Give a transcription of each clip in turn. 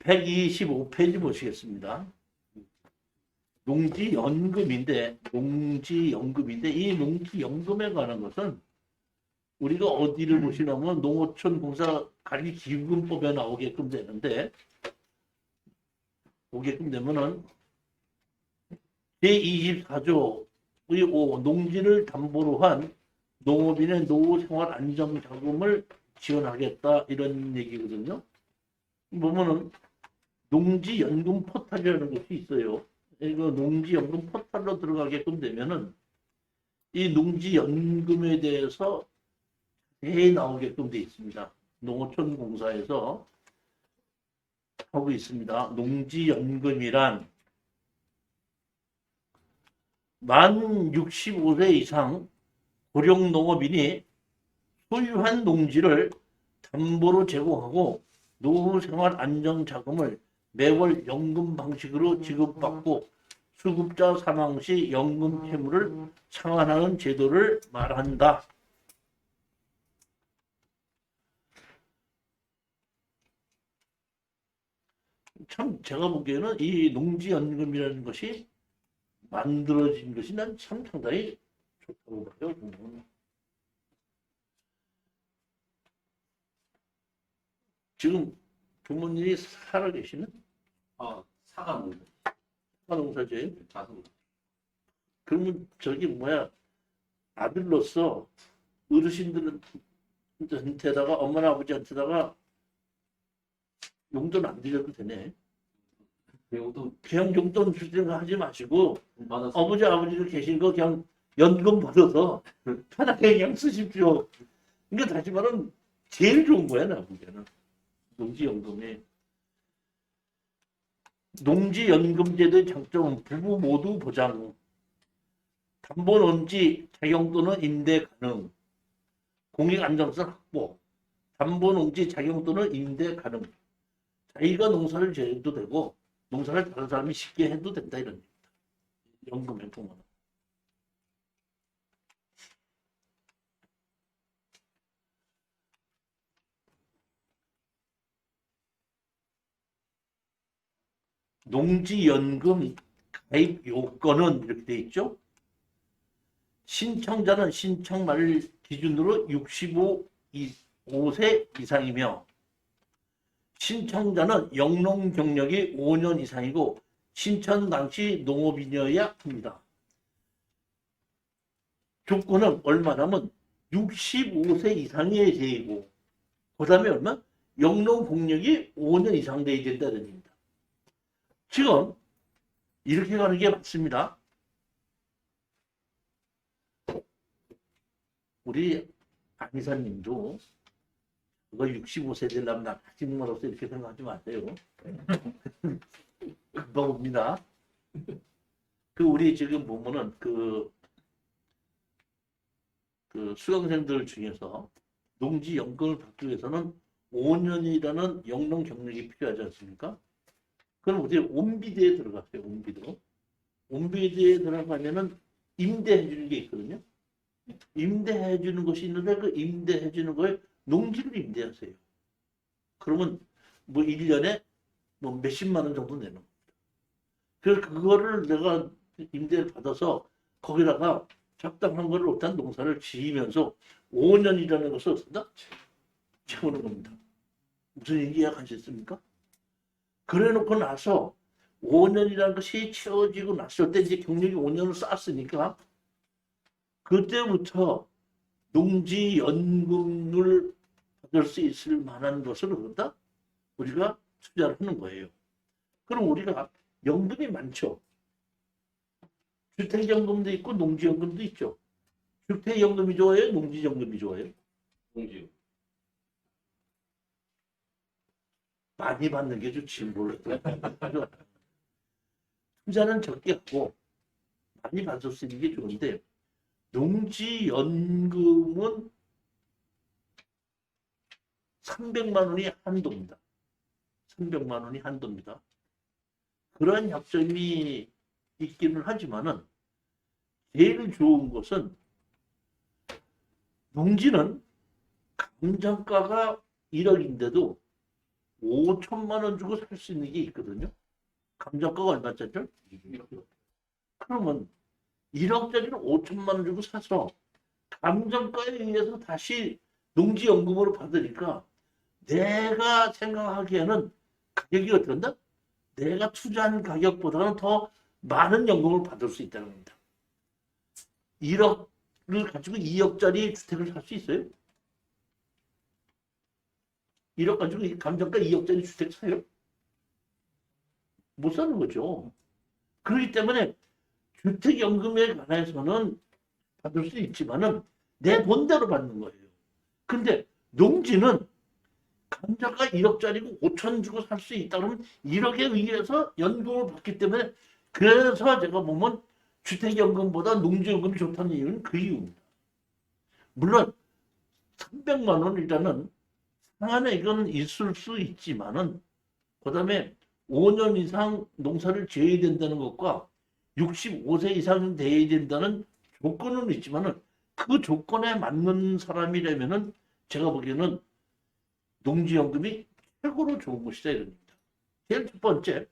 125페이지 보시겠습니다. 농지연금인데 이 농지연금에 관한 것은 우리가 어디를 보시냐면 농어촌 공사 관리 기금법에 나오게끔 되는데, 오게끔 되면은 제24조의 5 농지를 담보로 한 농업인의 노후 생활 안정 자금을 지원하겠다 이런 얘기거든요. 보면은 농지연금 포탈이라는 것이 있어요. 이거 농지연금 포탈로 들어가게끔 되면은 이 농지연금에 대해서 해 나오게끔 되어 있습니다. 농어촌 공사에서 하고 있습니다. 농지연금이란 만 65세 이상 고령농업인이 소유한 농지를 담보로 제공하고 노후 생활 안정 자금을 매월 연금 방식으로 지급받고 수급자 사망 시 연금 채무를 상환하는 제도를 말한다. 참 제가 보기에는 이 농지연금이라는 것이 만들어진 것이 난 참 상당히 좋다고 봐요. 지금 부모님이 살아계시는 사과농사. 사농사제예요. 자동. 그러면 저기 뭐야, 아들로서 어르신들한테다가 엄마나 아버지한테다가 용돈 안 드려도 되네. 배우도 그냥 용돈 주는 거 하지 마시고 받아서 아버지들 계신 거 그냥 연금 받아서 편하게 그냥 쓰십시오. 그러니까 다시 말하면 제일 좋은 거야, 나 보기에는. 농지연금이. 농지연금제도의 장점은 부부 모두 보장, 담보농지 자격 또는 임대 가능, 공익 안정성 확보, 담보농지 자격 또는 임대 가능. 자기가 농사를 지어도 되고 농사를 다른 사람이 쉽게 해도 된다 이런 얘기입니다. 연금의 보면. 농지연금 가입 요건은 이렇게 돼 있죠. 신청자는 신청말 기준으로 65세 이상이며 신청자는 영농 경력이 5년 이상이고 신청 당시 농업인이어야 합니다. 조건은 얼마냐면 65세 이상의 제이고 그 다음에 얼마? 영농 경력이 5년 이상 돼야 된다는 얘기입니다. 지금 이렇게 가는 게 맞습니다. 우리 안 이사님도 그거 65세 되려면 나빠진 거로서 이렇게 생각하지 마세요. 금방 옵니다. 우리 지금 보면은 그 수강생들 중에서 농지연금을 받기 위해서는 5년이라는 영농 경력이 필요하지 않습니까? 그럼 우리 온비대에 들어갔어요. 온비대에 들어가면은 임대해 주는 게 있거든요. 임대해 주는 것이 있는데 그 임대해 주는 거에 농지를 임대하세요. 그러면 뭐 1년에 뭐 몇십만 원 정도 내는 겁니다. 그래서 그거를 내가 임대를 받아서 거기다가 적당한 거를 일단 농사를 지으면서 5년이라는 것을 어떻다? 채우는 겁니다. 무슨 얘기 이해하셨습니까? 그래 놓고 나서 5년이라는 것이 채워지고 났을 때 이제 경력이 5년을 쌓았으니까 그때부터 농지연금을 받을 수 있을 만한 것을 그런다 우리가 투자를 하는 거예요. 그럼 우리가 연금이 많죠. 주택연금도 있고 농지연금도 있죠. 주택연금이 좋아요? 농지연금이 좋아요? 공지. 많이 받는 게 좋지 뭘. 투자는 적게 하고 많이 받을 수 있는 게 좋은데 농지연금은 300만 원이 한도입니다. 300만 원이 한도입니다. 그런 약점이 있기는 하지만은 제일 좋은 것은 농지는 감정가가 1억인데도 5천만 원 주고 살 수 있는 게 있거든요. 감정가가 얼마짜리죠? 그러면 1억짜리를 5천만 원 주고 사서 감정가에 의해서 다시 농지연금으로 받으니까 내가 생각하기에는 가격이 어떻게 한다? 내가 투자한 가격보다는 더 많은 연금을 받을 수 있다는 겁니다. 1억을 가지고 2억짜리 주택을 살 수 있어요? 1억 가지고 감정가 2억짜리 주택 사요? 못 사는 거죠. 그렇기 때문에 주택연금에 관해서는 받을 수 있지만은 내 돈대로 받는 거예요. 근데 농지는 감정가 1억짜리고 5천 주고 살 수 있다 그러면 1억에 의해서 연금을 받기 때문에 그래서 제가 보면 주택연금보다 농지연금이 좋다는 이유는 그 이유입니다. 물론 300만 원이라는 상한에 이건 있을 수 있지만은 그다음에 5년 이상 농사를 지어야 된다는 것과 65세 이상 돼야 된다는 조건은 있지만은 그 조건에 맞는 사람이라면은 제가 보기에는 농지연금이 최고로 좋은 것이다 이럽니다. 제일 첫 번째,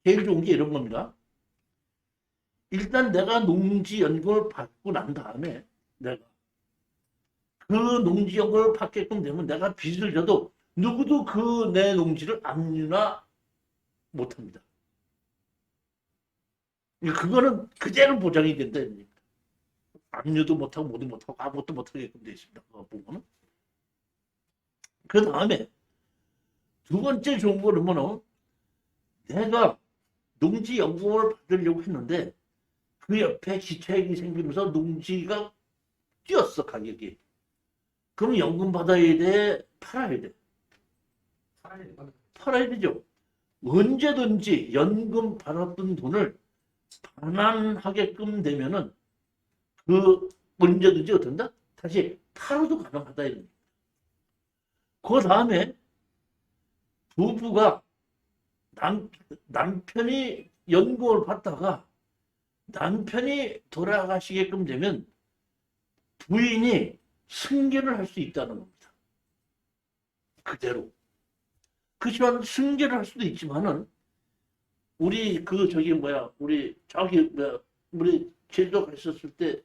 제일 좋은 게 이런 겁니다. 일단 내가 농지연금을 받고 난 다음에 내가 그 농지연금을 받게끔 되면 내가 빚을 져도 누구도 그 내 농지를 압류나 못합니다. 그거는 그대로 보장이 된다 이럽니다. 압류도 못하고 뭐도 못하고 아무것도 못하게끔 되어 있습니다. 그거 보면은. 그 다음에 두 번째 좋은 거는 뭐는 내가 농지연금을 받으려고 했는데 그 옆에 기차액이 생기면서 농지가 뛰었어 가격이. 그럼 연금 받아야 돼? 팔아야 돼? 팔아야 되죠. 언제든지 연금 받았던 돈을 반환하게끔 되면은 그 언제든지 어떤다? 다시 팔아도 가능하다 이런. 그 다음에 부부가 남편이 연금을 받다가 남편이 돌아가시게끔 되면 부인이 승계를 할 수 있다는 겁니다. 그대로. 그렇지만 승계를 할 수도 있지만은 우리 그 저기 뭐야 우리 저기 뭐야 우리 제주도 갔었을 때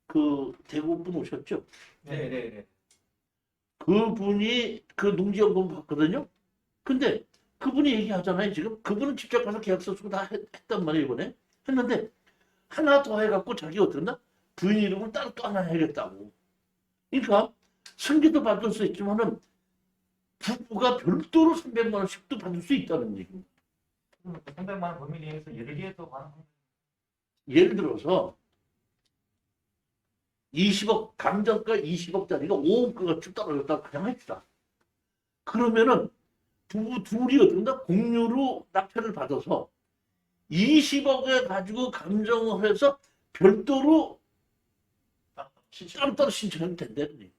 그 대구분 오셨죠? 네네네. 그분이 그 농지연금 받거든요. 근데 그분이 얘기하잖아요. 지금 그분은 직접 가서 계약서 쓰고 다 했단 말이에요 이번에. 했는데 하나 더 해갖고 자기가 어떻게 한다? 부인 이름을 따로 또 하나 해야겠다고. 그러니까 승계도 받을 수 있지만은 부부가 별도로 300만 원씩도 받을 수 있다는 얘기입니다. 300만 원 범위 내에서 여러 개도 가능합니다. 예를 들어서 20억 감정가 20억짜리가 5억가 쭉 떨어졌다 그냥 합시다. 그러면은 부부 둘이 어떤가 공유로 낙찰을 받아서 20억에 가지고 감정을 해서 별도로 따로따로 신청해도 된다는 얘기예요.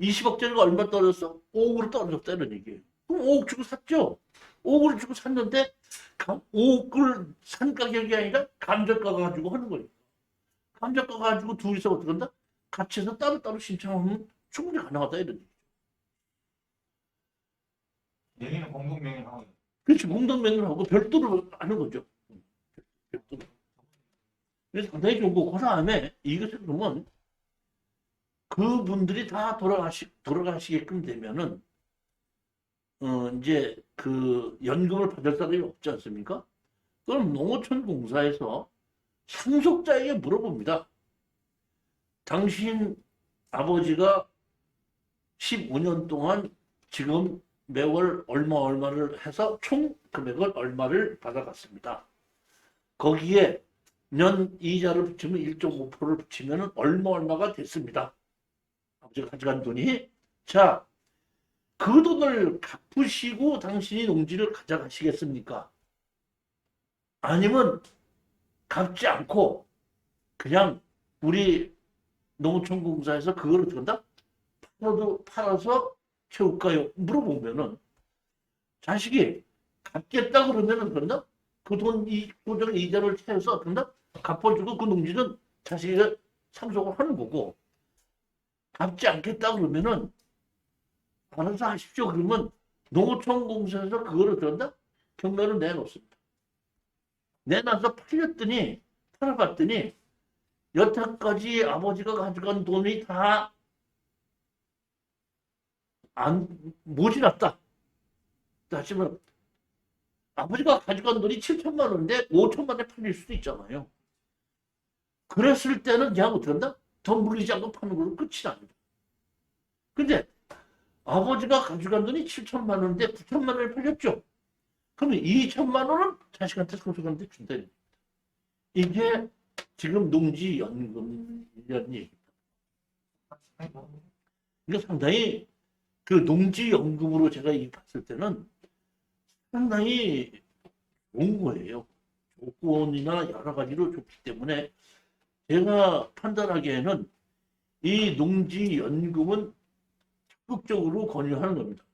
20억짜리가 얼마 떨어졌어? 5억으로 떨어졌다는 얘기예요. 그럼 5억 주고 샀죠? 5억을 주고 샀는데 5억을 산 가격이 아니라 감정가 가지고 하는 거예요. 감정가 가지고 둘이서 어떻게 한다? 같이 해서 따로따로 신청하면 충분히 가능하다 이런 얘기죠. 명의는 공동 명의를 하고 있는. 그렇지. 공동명의를 하고 별도로 하는 거죠. 별도로. 그래서 상당히 좋은 거고, 그 다음에 이것을 보면 그분들이 다 돌아가시게끔 되면은, 이제 그 연금을 받을 사람이 없지 않습니까? 그럼 농어촌 공사에서 상속자에게 물어봅니다. 당신 아버지가 15년 동안 지금 매월 얼마를 해서 총 금액을 얼마를 받아갔습니다. 거기에 년 이자를 붙이면 1.5%를 붙이면 얼마가 됐습니다. 아버지가 가져간 돈이. 자, 그 돈을 갚으시고 당신이 농지를 가져가시겠습니까? 아니면 갚지 않고 그냥 우리 농어촌공사에서 그걸 어떻게 한다? 팔아서 채울까요? 물어보면은 자식이 갚겠다 그러면은 그런다? 그 돈 고정 이자를 채워서 그런다? 갚아주고 그 농지는 자식이 상속을 하는 거고, 갚지 않겠다 그러면은 알아서 하십시오. 그러면 농어촌 공사에서 그거를 들었다? 경매를 내놓습니다. 내놔서 팔아봤더니 여태까지 아버지가 가져간 돈이 다 안 모자랐다. 다시 말하면 아버지가 가져간 돈이 7천만 원인데 5천만 원에 팔릴 수도 있잖아요. 그랬을 때는 그냥 어떡한다? 더 물리지 않고 파는 걸로 끝이 납니다. 근데 아버지가 가져간 돈이 7천만 원인데 9천만 원에 팔렸죠. 그러면 2천만 원은 자식한테 상속한테 준다. 이게 지금 농지연금 얘기입니다. 이게 상당히 그 농지연금으로 제가 봤을 때는 상당히 좋은 거예요. 조건이나 여러 가지로 좋기 때문에 제가 판단하기에는 이 농지연금은 적극적으로 권유하는 겁니다.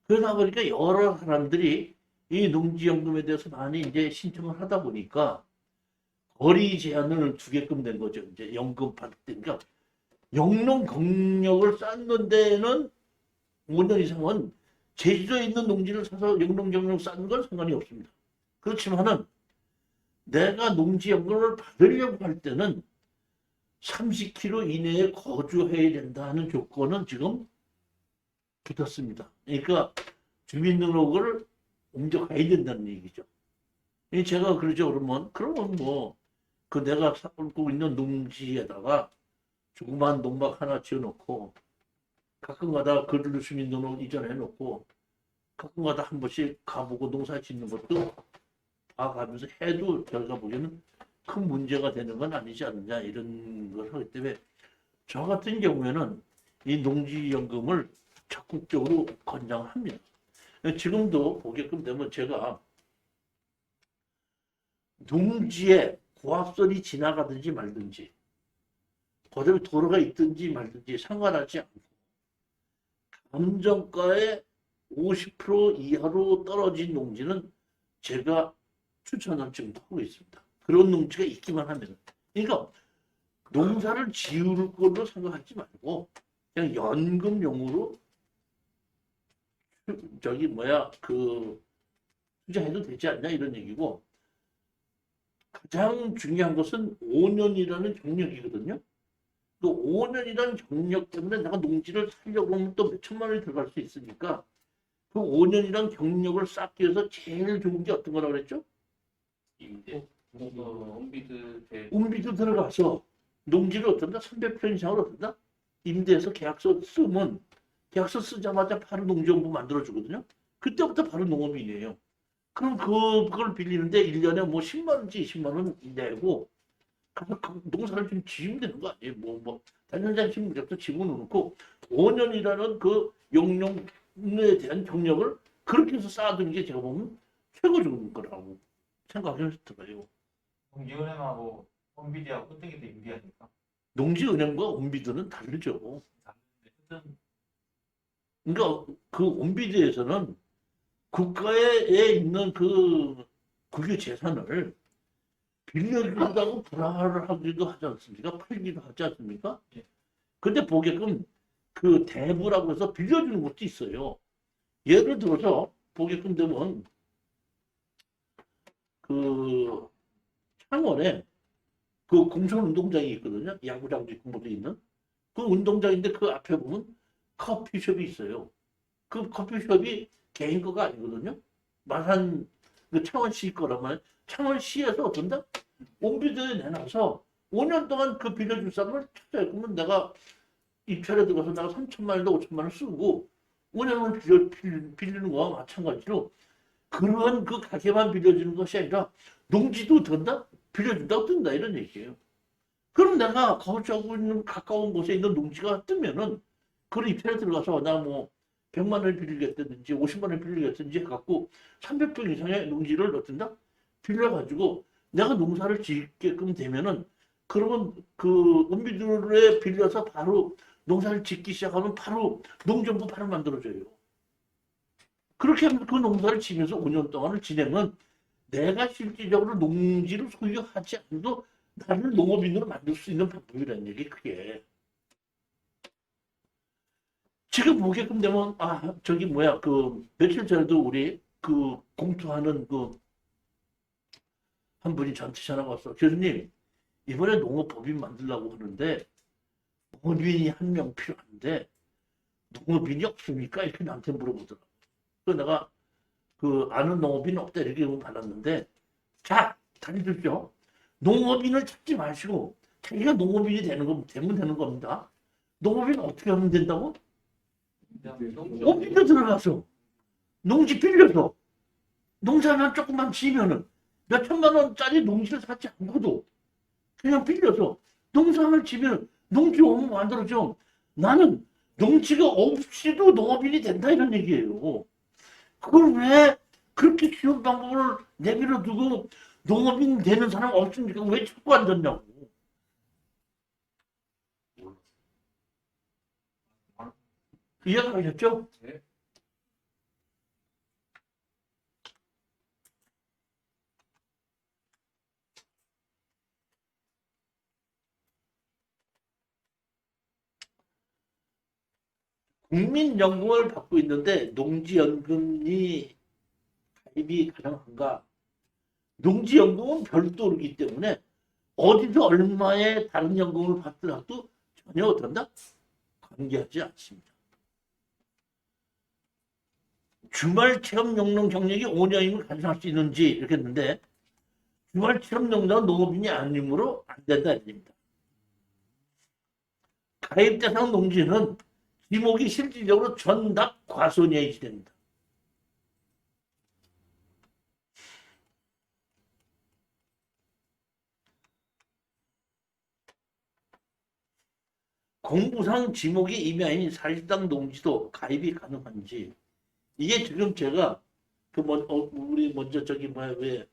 그러다 보니까 여러 사람들이 이 농지연금에 대해서 많이 이제 신청을 하다 보니까 거리 제한을 두게끔 된 거죠. 이제 연금 받을 때니까 영농 경력을 쌓는 데는 5년 이상은 제주도에 있는 농지를 사서 영농 경력 쌓는 건 상관이 없습니다. 그렇지만은 내가 농지연금을 받으려고 할 때는 30km 이내에 거주해야 된다는 조건은 지금 붙었습니다. 그러니까 주민등록을 옮겨가야 된다는 얘기죠. 제가 그러죠. 그러면 뭐 그 내가 살고 있는 농지에다가 조그만 농막 하나 지어놓고 가끔가다 그들로 주민등록 이전해놓고 가끔가다 한 번씩 가보고 농사 짓는 것도 봐가면서 해도 제가 보기에는 큰 문제가 되는 건 아니지 않느냐 이런 걸 하기 때문에 저 같은 경우에는 이 농지연금을 적극적으로 권장합니다. 지금도 보게끔 되면 제가 농지에 고압선이 지나가든지 말든지 그다음에 도로가 있든지 말든지 상관하지 않고 감정가의 50% 이하로 떨어진 농지는 제가 추천을 지금도 하고 있습니다. 그런 농지가 있기만 하면. 그러니까 농사를 지을 걸로 생각하지 말고 그냥 연금용으로 투자해도 되지 않냐 이런 얘기고, 가장 중요한 것은 5년이라는 경력이거든요. 그 5년이라는 경력 때문에 내가 농지를 살려고 하면 또 몇천만 원이 들어갈 수 있으니까 그 5년이라는 경력을 쌓기 위해서 제일 좋은 게 어떤 거라고 그랬죠? 임대. 온비드 운비도 들어가서 농지를 어떤다? 300평 이상을 어떤다? 임대해서 계약서 쓰면 계약서 쓰자마자 바로 농지연금 만들어주거든요. 그때부터 바로 농업인이에요. 그럼 그걸 빌리는데 1년에 뭐 10만 원인지 20만 원 내고 가서 그 농사를 좀 지으면 되는 거 아니에요. 단연장식 무작정 집어넣고 5년이라는 그 용역에 대한 경력을 그렇게 해서 쌓아두는 게 제가 보면 최고 좋은 거라고 생각을 들어요. 농지은행하고 온비디하고 어떻게 돼 임대하니까? 농지은행과 온비드는 다르죠. 그러니까 그 온비드에서는 국가에 있는 그 국유 재산을 빌려준다고 불화하기도 하지 않습니까? 팔기도 하지 않습니까? 예. 근데 보게끔 그 대부라고 해서 빌려주는 것도 있어요. 예를 들어서 보게끔 되면 그 창원에 그 공천 운동장이 있거든요. 야구장도 있고 뭐도 있는 그 운동장인데 그 앞에 보면 커피숍이 있어요. 그 커피숍이 개인 거가 아니거든요. 마산 그 창원시 거라면 창원시에서 어떤다? 온비드에 내놔서 5년 동안 그 빌려줄 사람을 찾아야 그러면 내가 입찰에 들어가서 내가 3천만 원에다 5천만 원 쓰고 5년을 빌리는 거와 마찬가지로 그런 그 가게만 빌려주는 것이 아니라 농지도 든다? 빌려준다고 뜬다 이런 얘기예요. 그럼 내가 거주하고 있는 가까운 곳에 있는 농지가 뜨면은 그런 입찰에 들어가서 나 뭐 100만 원을 빌리겠다든지 50만 원을 빌리겠다든지 해갖고 300평 이상의 농지를 어떤다? 빌려가지고 내가 농사를 짓게끔 되면은 그러면 그 은비들에 빌려서 바로 농사를 짓기 시작하면 바로 농정부 바로 만들어줘요. 그렇게 하면 그 농사를 지면서 5년 동안을 진행은 내가 실질적으로 농지를 소유하지 않아도 나를 농업인으로 만들 수 있는 방법이라는 얘기 그게. 지금 보게끔 되면, 저기 뭐야, 며칠 전에도 우리 공투하는 한 분이 저한테 전화가 왔어. 교수님, 이번에 농업법인 만들려고 하는데, 농업인이 한 명 필요한데, 농업인이 없습니까? 이렇게 나한테 물어보더라고. 그래서 내가 아는 농업인 없다 이렇게 받았는데, 자, 다니십시오. 농업인을 찾지 마시고, 자기가 농업인이 되면 되는 겁니다. 농업인 어떻게 하면 된다고? 빌려 들어가서, 농지 빌려서, 농사나 조금만 지면은, 몇 천만 원짜리 농지를 사지 않고도, 그냥 빌려서, 농사를 지면, 농지 오면 만들어줘. 나는 농지가 없이도 농업인이 된다 이런 얘기예요. 그걸 왜 그렇게 쉬운 방법을 내밀어 두고 농업인 되는 사람 없으니까 왜 자꾸 안 됐냐고. 이해가 가셨죠? 네. 국민연금을 받고 있는데 농지연금이 가입이 가능한가? 농지연금은 별도이기 때문에 어디서 얼마의 다른 연금을 받더라도 전혀 어떤다? 관계하지 않습니다. 주말 체험 영농 경력이 5년이면 가능할 수 있는지 이렇게 했는데 주말 체험 영농은 농업인이 아니므로 안 된다 입니다. 가입 대상 농지는 지목이 실질적으로 전납 과소에 해당됩니다. 공부상 지목이 임야인 사실상 농지도 가입이 가능한지 이게 지금 제가 우리 먼저 왜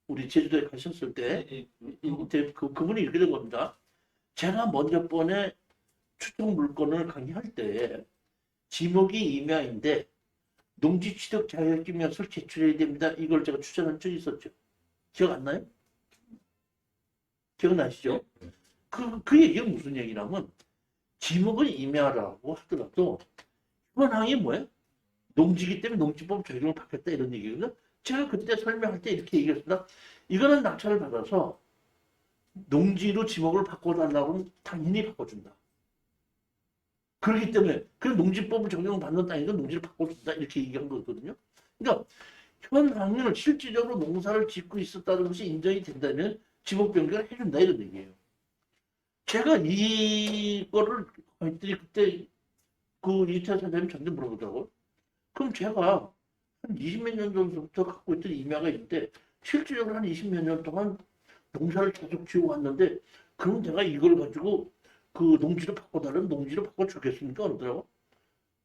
우리 제주도에 가셨을 때 그분이 이렇게 된 겁니다. 제가 먼저 번에 추정 물건을 강의할 때 지목이 임야인데 농지 취득 자격증명서를 제출해야 됩니다. 이걸 제가 추천한 적이 있었죠. 기억 안 나요? 기억나시죠? 그 얘기는 무슨 얘기냐면 지목을 임야라고 하더라도 현황이 뭐예요? 농지기 때문에 농지법 적용을 받겠다 이런 얘기거든요. 제가 그때 설명할 때 이렇게 얘기했습니다. 이거는 낙찰을 받아서 농지로 지목을 바꿔달라고 하면 당연히 바꿔준다. 그렇기 때문에 그 농지법을 적용받는 땅이니까 농지를 바꿔준다 이렇게 얘기한 거거든요. 그러니까 현황을 실질적으로 농사를 짓고 있었다는 것이 인정이 된다면 지목 변경을 해준다 이런 얘기예요. 제가 이거를 했더니 그때 이태하 선생님이 저한테 물어보더라고요. 그럼 제가 한 20몇 년 전부터 갖고 있던 임야가 있는데 실질적으로 한 20몇 년 동안 농사를 계속 지어왔는데 그럼 내가 이걸 가지고 농지를 바꿔달라면 농지를 바꿔주겠습니까? 그러더라고.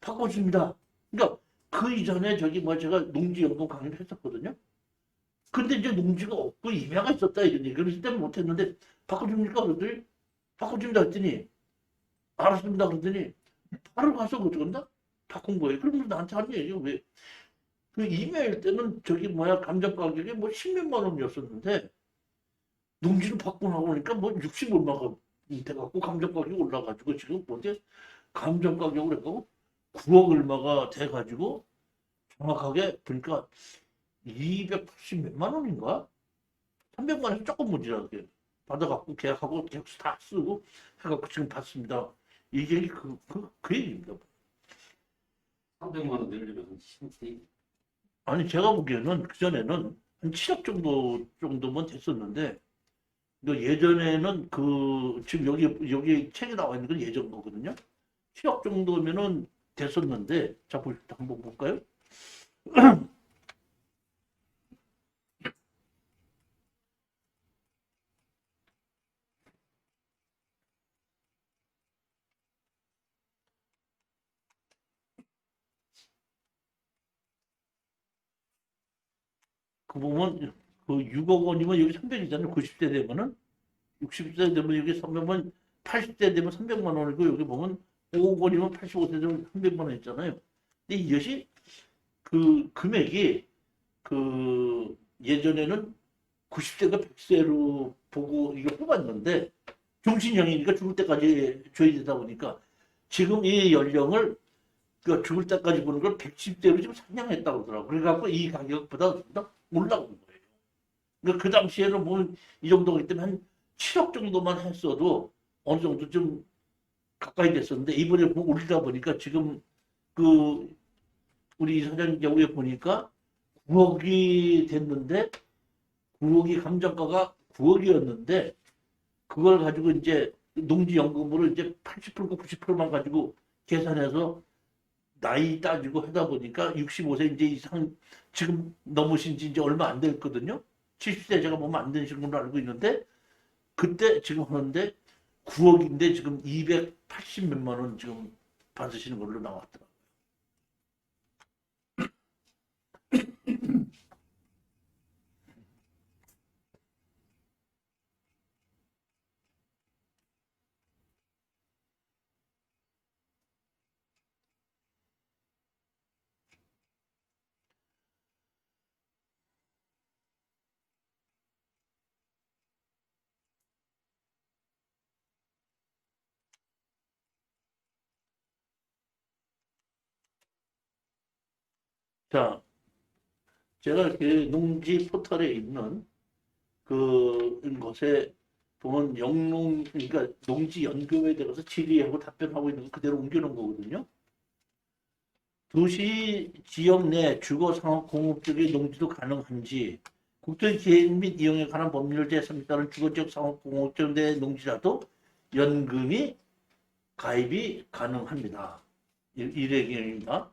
바꿔줍니다. 그러니까 그 이전에 제가 농지연금 강의를 했었거든요. 근데 이제 농지가 없고 임야가 있었다 이런 얘기. 그래서 때문에 못했는데 바꿔줍니까? 그러더니 바꿔줍니다 했더니 알았습니다 그러더니 바로 가서 그런다? 바꾼 거예요. 그러면 나한테 하는 얘기가 왜? 임야일 때는 감정 가격이 10몇만 원이었었는데 농지를 바꾸고 나니까 60 얼마가 돼갖고 감정 가격이 올라가지고 지금 감정 가격을 해갖고 9억 얼마가 돼가지고 정확하게 보니까 280 몇만 원인가? 300만 원에서 조금 모자라게 받아갖고 계약하고 계약서 다 쓰고 해갖고 지금 받습니다. 이게 그 얘기입니다. 300만 원 늘리면 아니 제가 보기에는 그전에는 한 7억 정도만 됐었는데 예전에는 지금 여기 책에 나와 있는 건 예전 거거든요. 7억 정도면은 됐었는데 자 보십시오. 한번 볼까요? 보면 6억 원이면 여기 300이잖아요. 90대 되면은 60세 되면 여기 300만 80대 되면 300만 원이고 여기 보면 5억 원이면 85세 되면 300만 원 있잖아요. 근데 이것이 금액이 예전에는 90세가 100세로 보고 이거 뽑았는데 종신형이니까 죽을 때까지 줘야 되다 보니까 지금 이 연령을 그 죽을 때까지 보는 걸 110대로 지금 상향했다고 하더라고. 그래갖고 이 가격보다 더 올라온 거예요. 그러니까 그 당시에는 보면 이 정도기 때문에 한 7억 정도만 했어도 어느 정도 좀 가까이 됐었는데 이번에 올리다 보니까 지금 그 우리 이사장 경우에 보니까 9억이 됐는데 9억이 감정가가 9억이었는데 그걸 가지고 이제 농지연금으로 이제 80%, 90%만 가지고 계산해서 나이 따지고 하다 보니까 65세 이제 이상 지금 넘으신 지 이제 얼마 안 됐거든요. 70세 제가 보면 안 되신 걸로 알고 있는데 그때 지금 하는데 9억인데 지금 280 몇만 원 지금 받으시는 걸로 나왔더라고요. 자, 제가 그 농지 포털에 있는 그 것에 보면 영농 그러니까 농지 연금에 대해서 질의하고 답변하고 있는 거 그대로 옮겨놓은 거거든요. 도시 지역 내 주거 상업 공업적인 농지도 가능한지 국토 계획 및 이용에 관한 법률 제3에 따른 주거 지역 상업 공업적 내 농지라도 연금이 가입이 가능합니다. 이래경입니다.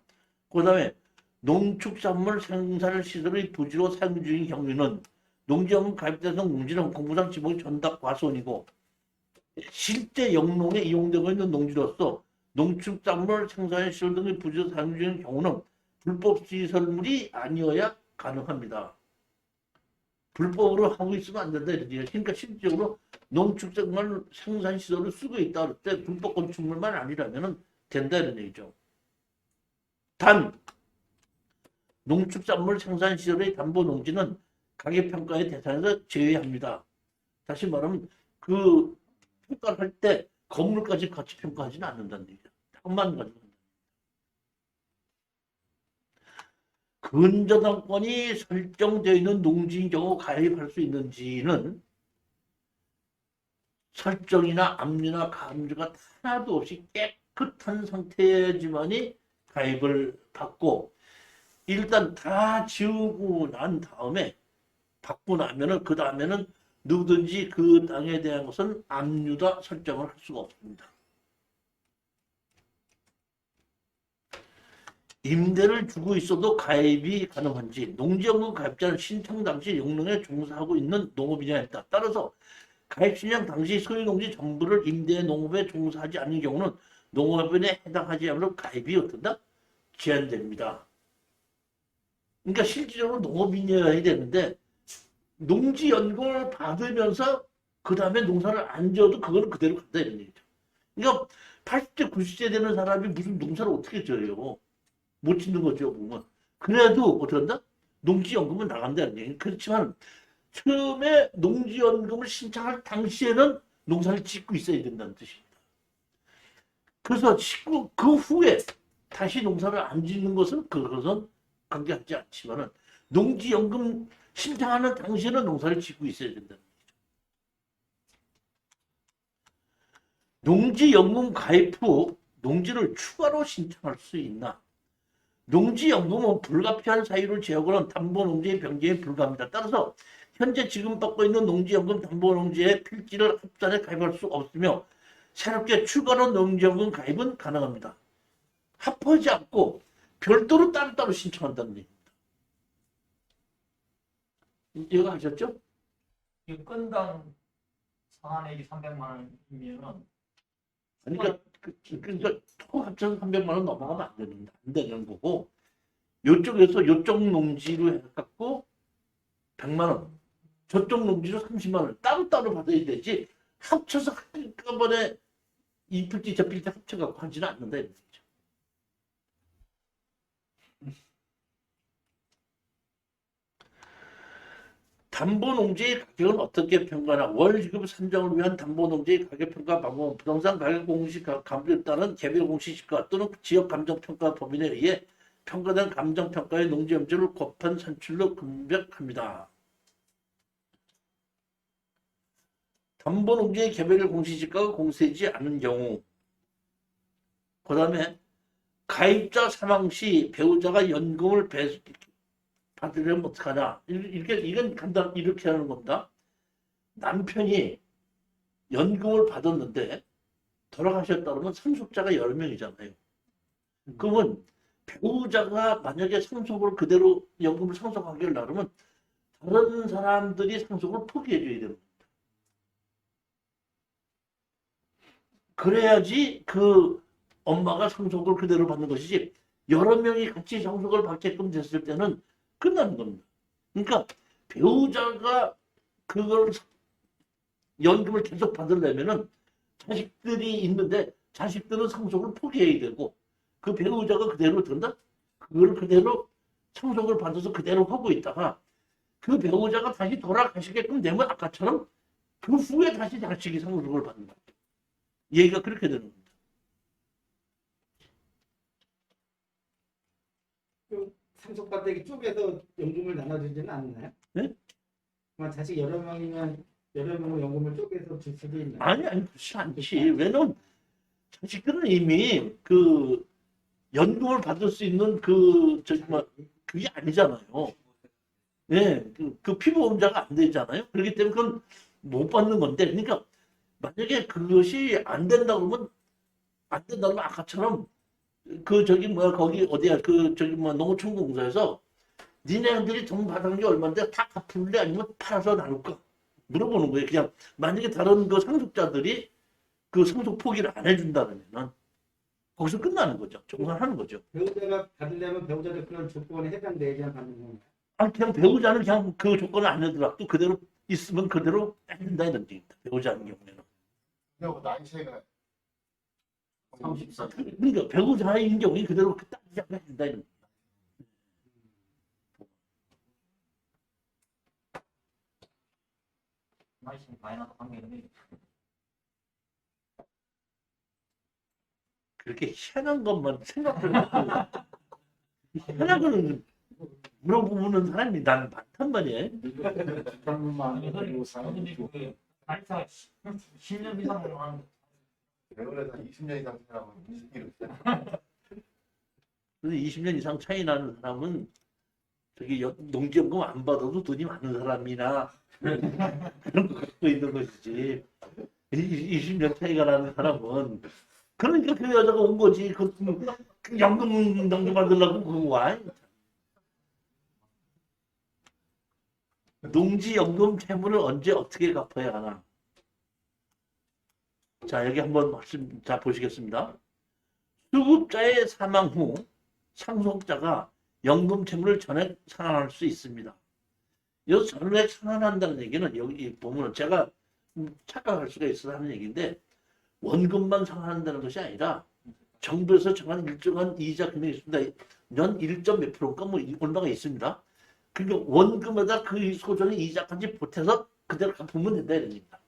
그다음에 농축산물 생산 시설의 부지로 사용 중인 경우에는 농지연금 가입 대상 농지는 공무상 지목이 전답 과손이고 실제 영농에 이용되고 있는 농지로서 농축산물 생산 시설 등의 부지로 사용 중인 경우는 불법 시설물이 아니어야 가능합니다. 불법으로 하고 있으면 안 된다 이러지. 그러니까 실질적으로 농축산물 생산 시설을 쓰고 있다 할 때 불법 건축물만 아니라면 된다 이런 얘기죠. 단 농축산물 생산 시설의 담보 농지는 가격평가의 대상에서 제외합니다. 다시 말하면 그 평가를 할 때 건물까지 같이 평가하지는 않는다는 얘기죠. 땅만 가지고. 근저당권이 설정되어 있는 농지인 경우 가입할 수 있는지는 설정이나 압류나 감류가 하나도 없이 깨끗한 상태지만이 가입을 받고 일단 다 지우고 난 다음에 받고 나면은 그 다음에는 누구든지 그 땅에 대한 것은 압류다 설정을 할 수가 없습니다. 임대를 주고 있어도 가입이 가능한지 농지연금 가입자는 신청 당시 영농에 종사하고 있는 농업이냐에 따라 따라서 가입 신청 당시 소유농지 전부를 임대 농업에 종사하지 않는 경우는 농업인에 해당하지 않으면 가입이 어떤다? 제한됩니다. 그러니까 실질적으로 농업인이어야 되는데 농지연금을 받으면서 그 다음에 농사를 안 지어도 그거는 그대로 간다 이런 얘기죠. 그러니까 80대 90세 되는 사람이 무슨 농사를 어떻게 지어요? 못 짓는 거죠 보면. 그래도 어떻게 한다? 농지연금은 나간다 이런 얘기. 그렇지만 처음에 농지연금을 신청할 당시에는 농사를 짓고 있어야 된다는 뜻입니다. 그래서 그 후에 다시 농사를 안 짓는 것은 그것은 관계하지 않지만은 농지연금 신청하는 당시에는 농사를 짓고 있어야 된다는 얘기죠. 농지연금 가입 후 농지를 추가로 신청할 수 있나? 농지연금은 불가피한 사유를 제하고는 담보농지의 변경에 불가합니다. 따라서 현재 지금 받고 있는 농지연금 담보농지의 필지를 합산해 가입할 수 없으며 새롭게 추가로 농지연금 가입은 가능합니다. 합하지 않고 별도로 따로따로 신청한다는 얘기입니다. 이해가 하셨죠? 이 건당 상한액이 300만 원이면은 그러니까 총 합쳐서 300만 원 넘어가면 안 되는 거고 이쪽에서 이쪽 농지로 해갖고 100만 원 저쪽 농지로 30만 원 따로따로 받아야 되지 합쳐서 한꺼번에 이 필지 저 필지 합쳐갖고 하지는 않는다 이런 얘기죠. 담보농지의 가격은 어떻게 평가하나? 월지급 산정을 위한 담보농지의 가격평가 방법은 부동산 가격 공시 감정에 따른 개별 공시지가 또는 지역 감정평가 법인에 의해 평가된 감정평가의 농지 염지를 곱한 산출로 금백합니다. 담보농지의 개별 공시지가가 공시되지 않은 경우, 그 다음에 가입자 사망 시 배우자가 연금을 받으려면 어떡하냐? 이건 간단 이렇게 하는 겁니다. 남편이 연금을 받았는데 돌아가셨다 그러면 상속자가 여러 명이잖아요. 그러면 배우자가 만약에 상속을 그대로 연금을 상속하기를 나르면 다른 사람들이 상속을 포기해줘야 되는 겁니다. 그래야지 그 엄마가 상속을 그대로 받는 것이지, 여러 명이 같이 상속을 받게끔 됐을 때는 끝나는 겁니다. 그러니까 배우자가 그걸 연금을 계속 받으려면은 자식들이 있는데 자식들은 상속을 포기해야 되고, 그 배우자가 그대로 든다? 그걸 그대로 상속을 받아서 그대로 하고 있다가 그 배우자가 다시 돌아가시게끔 되면 아까처럼 그 후에 다시 자식이 상속을 받는다. 얘기가 그렇게 되는 겁니다. 상속받기 쪽에서 연금을 나눠주지는 않나요? 네? 자식 여러 명이면 여러 명을 연금을 쪼개서 줄 수도 있나요? 아니, 그렇지 않지. 왜냐면 자식들은 이미 그 연금을 받을 수 있는 그게 아니잖아요. 예, 그 피보험자가 안 되잖아요. 그렇기 때문에 그건 못 받는 건데, 그러니까 만약에 그것이 안 된다 그러면 아까처럼 거기 어디야 농어촌공사에서 니네들이 돈 받은 게 얼마인데 다 갚을래 아니면 팔아서 나눌까 물어보는 거예요. 그냥 만약에 다른 그 상속자들이 그 상속 포기를 안 해준다면은 거기서 끝나는 거죠. 정산하는 거죠. 배우자가 받으려면 배우자도 그런 조건에 해당되어야 받는 건가요? 아니, 그냥 배우자는 그냥 그 조건을 안 해더라도 그대로 있으면 그대로 해준다 이런 얘기입니다. 배우자는 경우에는. 그리고 나이 차이가 34. 그러니까 배우자인 경우에 그대로 딱 해준다 이런. 나이씨 많이 나도 관계는 그렇게 희한한 것만 생각을 하고 희한한 거는 물어보는 사람이 난 많단 말이야. 젊은만 그리고 근데 그 나이가 10년 이상 하는 배우를 한 20년 이상 살아본 이렇게 그래서 20년 이상 차이 나는 사람은 농지연금 안 받아도 돈이 많은 사람이나 그런 거 갖고 있는 것이지. 20년 차이가 나는 사람은 그러니까 그 여자가 온 거지. 그 연금 받으려고 그거 와. 농지연금 채무를 언제 어떻게 갚아야 하나? 자, 여기 한번 보시겠습니다. 수급자의 사망 후 상속자가 연금 채무를 전액 상환할 수 있습니다. 여기서 전액 상환한다는 얘기는 여기 보면 제가 착각할 수가 있어서 하는 얘기인데, 원금만 상환한다는 것이 아니라 정부에서 정한 일정한 이자 금액이 있습니다. 연 1몇 %인가 뭐 얼마가 있습니다. 그러니까 원금에다 그 소정의 이자까지 보태서 그대로 갚으면 된다 이런 얘기입니다.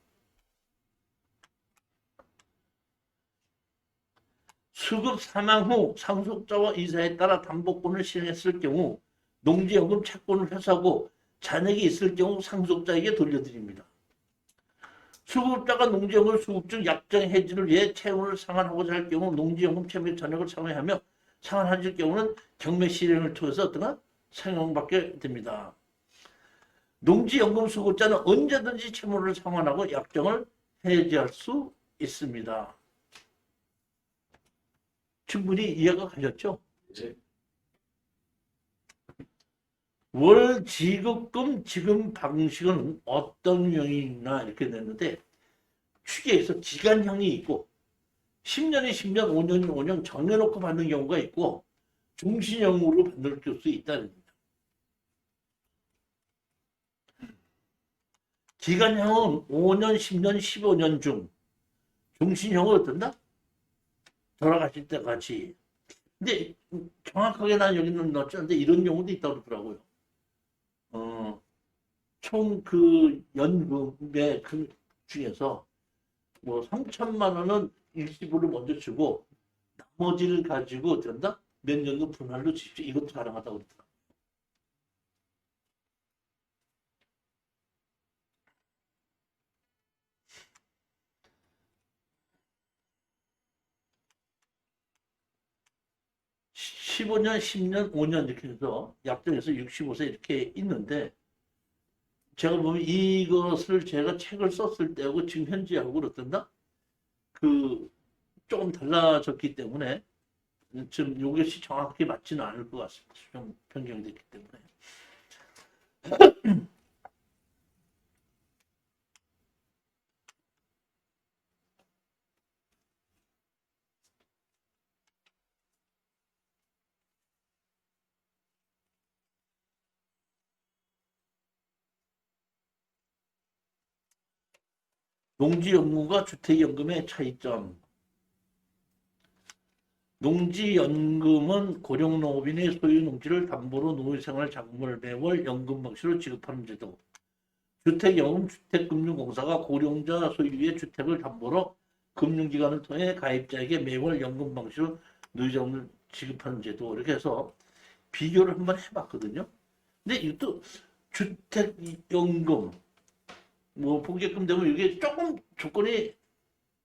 수급 사망 후 상속자와 이사에 따라 담보권을 실행했을 경우 농지연금 채권을 회수하고 잔액이 있을 경우 상속자에게 돌려드립니다. 수급자가 농지연금 수급 중 약정 해지를 위해 채무를 상환하고자 할 경우 농지연금 채무의 전액을 상환하며 상환하실 경우는 경매 실행을 통해서 어떤가 상환받게 됩니다. 농지연금 수급자는 언제든지 채무를 상환하고 약정을 해지할 수 있습니다. 충분히 이해가 가셨죠? 네. 월 지급금 지급 방식은 어떤 형이 있나 이렇게 됐는데, 추계에서 기간형이 있고 10년이 10년, 5년이 5년 정해놓고 받는 경우가 있고 종신형으로 받을 수 있다는 겁니다. 기간형은 5년, 10년, 15년 중 종신형은 어떤다? 돌아가실 때 같이. 근데 정확하게 난 여기는 넣었지 않는데 이런 경우도 있다고 그러더라고요. 총 그 연금의 그 중에서 뭐 3천만 원은 일시불로 먼저 주고 나머지를 가지고 된다? 몇 년도 분할로 주십시오. 이것도 가능하다고 그러더라고요. 시 15년, 10년, 5년 이렇게 해서 약정에서 65세 이렇게 있는데 제가 보면 이것을 제가 책을 썼을 때하고 지금 현재하고 그렇던가 그 조금 달라졌기 때문에 지금 이것이 정확하게 맞지는 않을 것 같습니다. 좀 변경됐기 때문에. 농지연금과 주택연금의 차이점. 농지연금은 고령농업인의 소유 농지를 담보로 노후생활 자금을 매월 연금 방식으로 지급하는 제도. 주택연금 주택금융공사가 고령자 소유의 주택을 담보로 금융기관을 통해 가입자에게 매월 연금 방식으로 노후자금을 지급하는 제도. 이렇게 해서 비교를 한번 해봤거든요. 근데 이것도 주택연금 뭐 보게끔 되면 이게 조금 조건이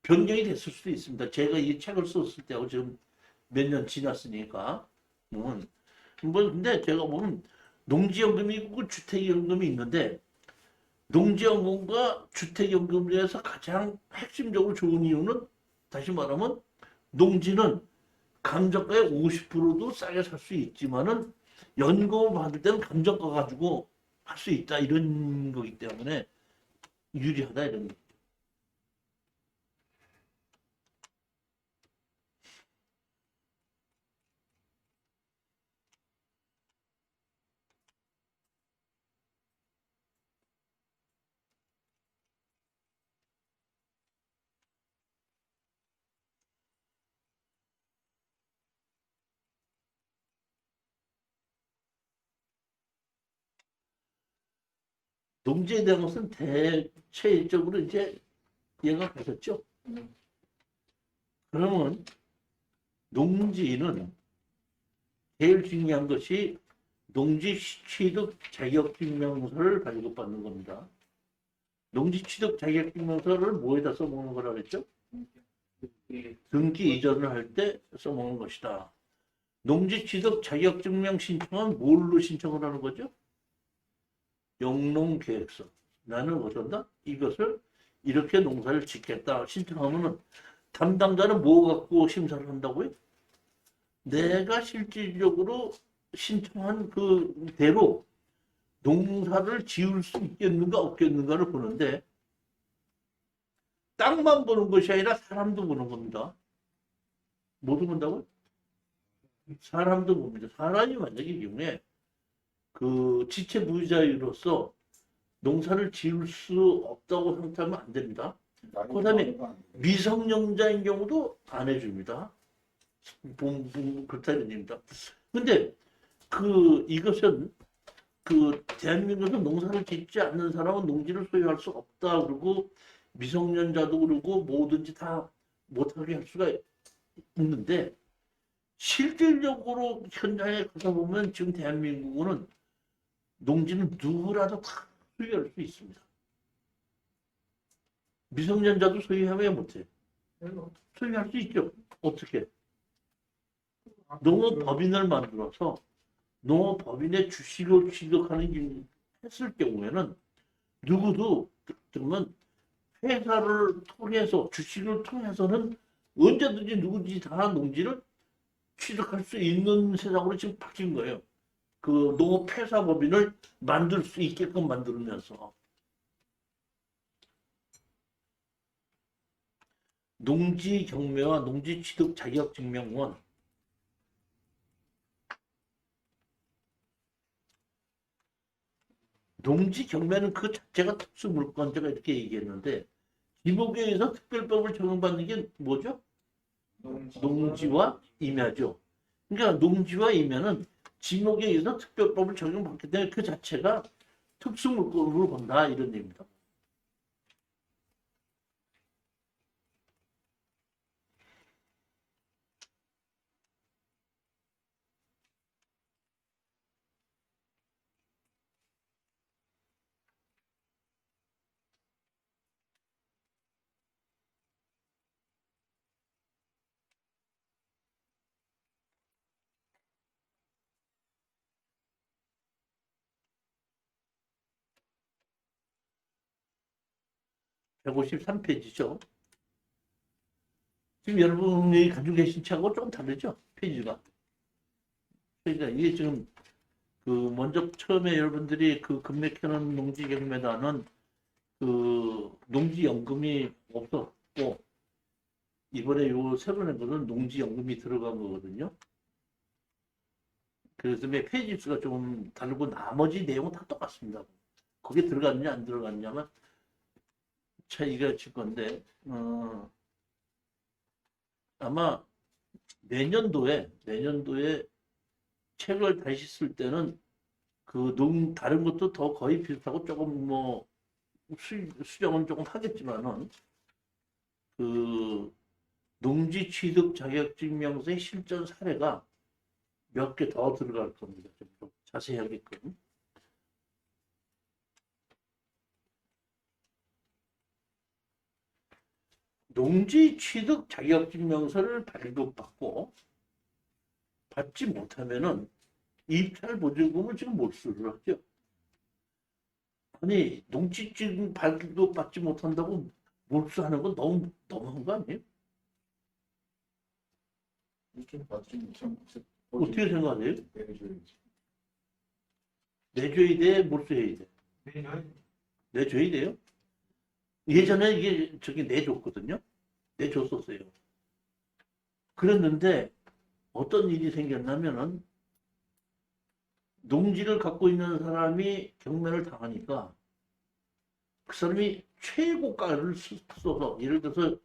변경이 됐을 수도 있습니다. 제가 이 책을 썼을 때하고 지금 몇 년 지났으니까. 뭐 근데 제가 보면 농지연금이 있고 주택연금이 있는데 농지연금과 주택연금에서 가장 핵심적으로 좋은 이유는 다시 말하면 농지는 감정가의 50%도 싸게 살 수 있지만은 연금을 받을 때는 감정가 가지고 할 수 있다 이런 거기 때문에 유리하다 이런 거. 농지에 대한 것은 대체적으로 이제 이해가 가셨죠? 그러면 농지는 제일 중요한 것이 농지 취득 자격증명서를 발급받는 겁니다. 농지 취득 자격증명서를 뭐에다 써먹는 거라 그랬죠? 등기 이전을 할 때 써먹는 것이다. 농지 취득 자격증명 신청은 뭘로 신청을 하는 거죠? 영농계획서. 나는 어쩐다? 이것을 이렇게 농사를 짓겠다 신청하면은 담당자는 뭐 갖고 심사를 한다고요? 내가 실질적으로 신청한 그대로 농사를 지을 수 있겠는가 없겠는가를 보는데 땅만 보는 것이 아니라 사람도 보는 겁니다. 뭐도 본다고요? 사람도 봅니다. 사람이 만약에 이 경우에 그 지체 무자유로서 농사를 지을 수 없다고 생각하면 안 됩니다. 그다음에 미성년자인 경우도 안 해줍니다. 그렇다 이겁니다. 근데 이것은 대한민국에서 농사를 짓지 않는 사람은 농지를 소유할 수 없다 그러고 미성년자도 그러고 뭐든지 다 못하게 할 수가 있는데 실질적으로 현장에 가서 보면 지금 대한민국은 농지는 누구라도 다 소유할 수 있습니다. 미성년자도 소유하면 못해. 소유할 수 있죠. 어떻게? 농업법인을 만들어서 농업법인의 주식을 취득하는 일 했을 경우에는 누구도 그러면 회사를 통해서 주식을 통해서는 언제든지 누구든지 다 농지를 취득할 수 있는 세상으로 지금 바뀐 거예요. 그 농업회사법인을 만들 수 있게끔 만들면서 농지 경매와 농지 취득 자격 증명원 농지 경매는 그 자체가 특수 물건제가 이렇게 얘기했는데 지목에 의해서 특별법을 적용받는 게 뭐죠? 농지와 임야죠. 그러니까 농지와 임야는 지목에 의해서 특별법을 적용받기 때문에 그 자체가 특수물건으로 본다 이런 얘기입니다. (153페이지죠) 지금 여러분이 가지고 계신 책하고 좀 다르죠? 페이지가. 그러니까 이게 지금 그 먼저 처음에 여러분들이 그 금맥현은 농지경매단은 그 농지연금이 없었고 이번에 요 새로 낸 거는 농지연금이 들어간 거거든요. 그래서 페이지 수가 좀 다르고 나머지 내용은 다 똑같습니다. 거기에 들어갔냐 안 들어갔냐면 차이가 있을 건데 아마 내년도에 책을 다시 쓸 때는 그 다른 것도 더 거의 비슷하고 조금 뭐 수정은 조금 하겠지만은 그 농지 취득 자격증명서의 실전 사례가 몇 개 더 들어갈 겁니다. 좀 자세히 하게끔. 농지 취득 자격증명서를 발급받고 받지 못하면은 입찰 보증금을 지금 몰수를 하죠. 아니 농지증 발급받지 못한다고 몰수하는 건 너무한 거 아니에요? 이렇게 봐주면 참 어떻게 생각하세요? 내줘야지. 내줘야 돼, 몰수해야 돼? 내줘야 돼요? 예전에 이게 저기 내줬거든요. 내줬었어요. 그랬는데 어떤 일이 생겼냐면은 농지를 갖고 있는 사람이 경매를 당하니까 그 사람이 최고가를 써서 예를 들어서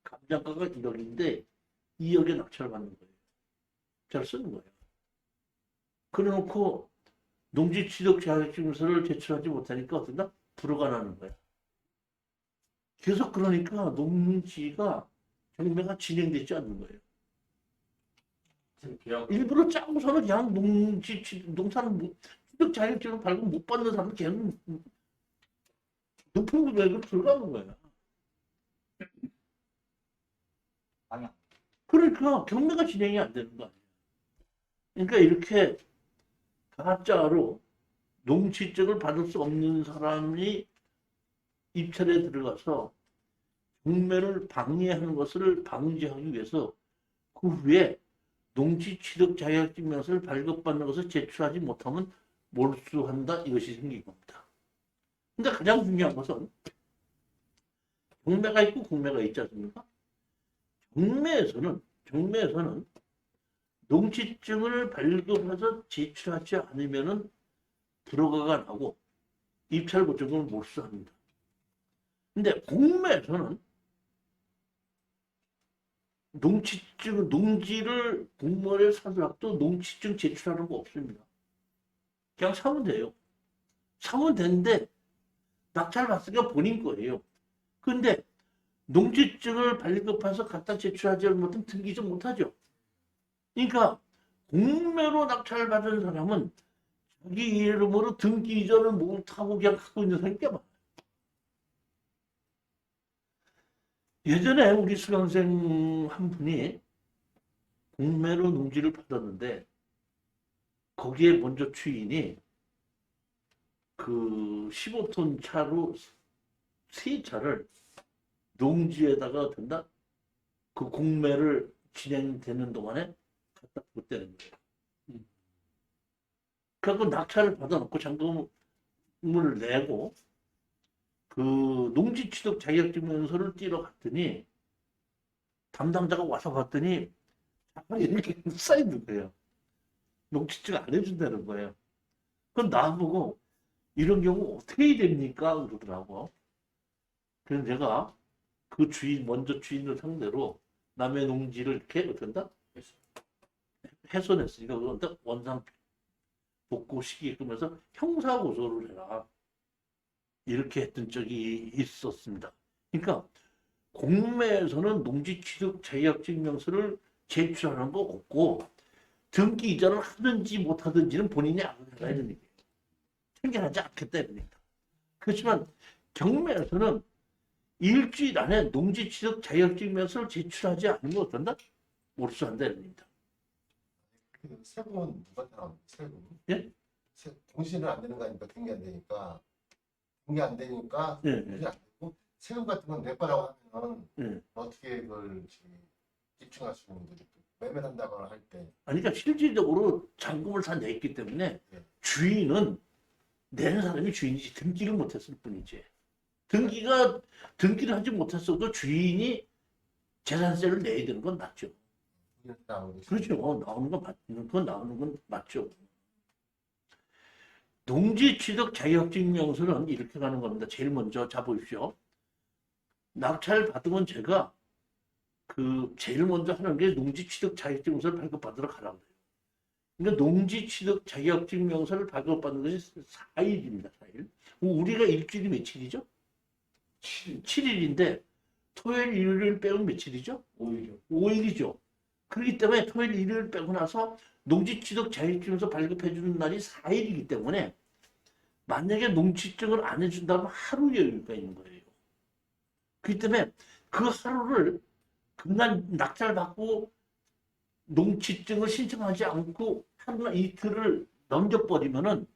감정가가 1억인데 2억에 낙찰을 받는 거예요. 잘 쓰는 거예요. 그래놓고 농지 취득 자격증서를 제출하지 못하니까 어떤가? 불허가 나는 거야. 계속 그러니까 농지가 경매가 진행되지 않는 거예요. 일부러 짜고서는 그냥 농사는 취득 자격증을 발급 못 받는 사람은 걔는 높은 금액으로 들어가는 거야. 아니야. 그러니까 경매가 진행이 안 되는 거 아니야. 그러니까 이렇게 가짜로 농지증을 받을 수 없는 사람이 입찰에 들어가서 경매를 방해하는 것을 방지하기 위해서 그 후에 농지 취득 자격증명서를 발급받는 것을 제출하지 못하면 몰수한다 이것이 생긴 겁니다. 근데 가장 중요한 것은 경매가 있고 공매가 있지 않습니까? 경매에서는 농지증을 발급해서 제출하지 않으면은 불허가가 나고 입찰 보증금을 몰수합니다. 근데 공매에서는 농지를 공무원에 사더라도 농지증 제출하는 거 없습니다. 그냥 사면 돼요. 사면 되는데 낙찰 받으니까 본인 거예요. 근데 농지증을 발급해서 갖다 제출하지 못하면 등기좀 못하죠. 그러니까 공매로 낙찰 받은 사람은 자기 이름으로 등기 이전을 못하고 그냥 갖고 있는 사람이 꽤 많아요. 예전에 우리 수강생 한 분이 공매로 농지를 받았는데 거기에 먼저 주인이 그 15톤 차로 세 차를 농지에다가 된다 그 공매를 진행되는 동안에 갖다 뒀다는 거예요. 그래서 낙찰을 받아놓고 잔금을 내고 그 농지 취득 자격증명서를 띄러 갔더니 담당자가 와서 봤더니 이렇게 써 있는 거예요. 농지증 안 해준다는 거예요. 그럼 나보고 이런 경우 어떻게 해야 됩니까? 그러더라고. 그래서 내가 그 먼저 주인을 상대로 남의 농지를 이렇게 어떤다? 훼손했으니까 그런다 원상필. 복구시키게끔 해서 형사고소를 해라. 이렇게 했던 적이 있었습니다. 그러니까 공매에서는 농지 취득 자격증명서를 제출하는 거 없고 등기 이전을 하든지 못하든지는 본인이 알아야 되는 얘기예요. 참견하지 않겠다 이러니까. 그렇지만 경매에서는 일주일 안에 농지 취득 자격증명서를 제출하지 않으면 어떤다? 몰수한다 이럽니다. 그 세금은 누구한테 나옵니까? 세금? 예? 공시는 안 되는 거 아닙니까? 등기 안 되니까. 등기 안 되니까 예, 공시 안 되고 세금 같은 건 냈다라고 하면 예. 어떻게 그걸 입증할 수 있는 거죠? 매매한다거나 할 때. 아니, 그러니까 실질적으로 잔금을 다 냈기 때문에 예. 주인은 내는 사람이 주인이지 등기를 못했을 뿐이지. 등기를 하지 못했어도 주인이 재산세를 내야 되는 건 맞죠. 그렇죠. 나오는 건 맞죠. 농지 취득 자격증명서는 이렇게 가는 겁니다. 제일 먼저 잡으십시오. 낙찰 받으면 제가 제일 먼저 하는 게 농지 취득 자격증명서를 발급받으러 가라고 해요. 그러니까 농지 취득 자격증명서를 발급받는 것이 4일입니다. 4일. 우리가 일주일이 며칠이죠? 7일인데 토요일, 일요일 빼면 며칠이죠? 5일이요. 5일이죠. 그렇기 때문에 토요일, 일요일 빼고 나서 농지 취득 자격증명서 발급해 주는 날이 4일이기 때문에 만약에 농지증을 안 해준다면 하루 여유가 있는 거예요. 그렇기 때문에 그 하루를 그날 낙찰 받고 농지증을 신청하지 않고 하루나 이틀을 넘겨버리면은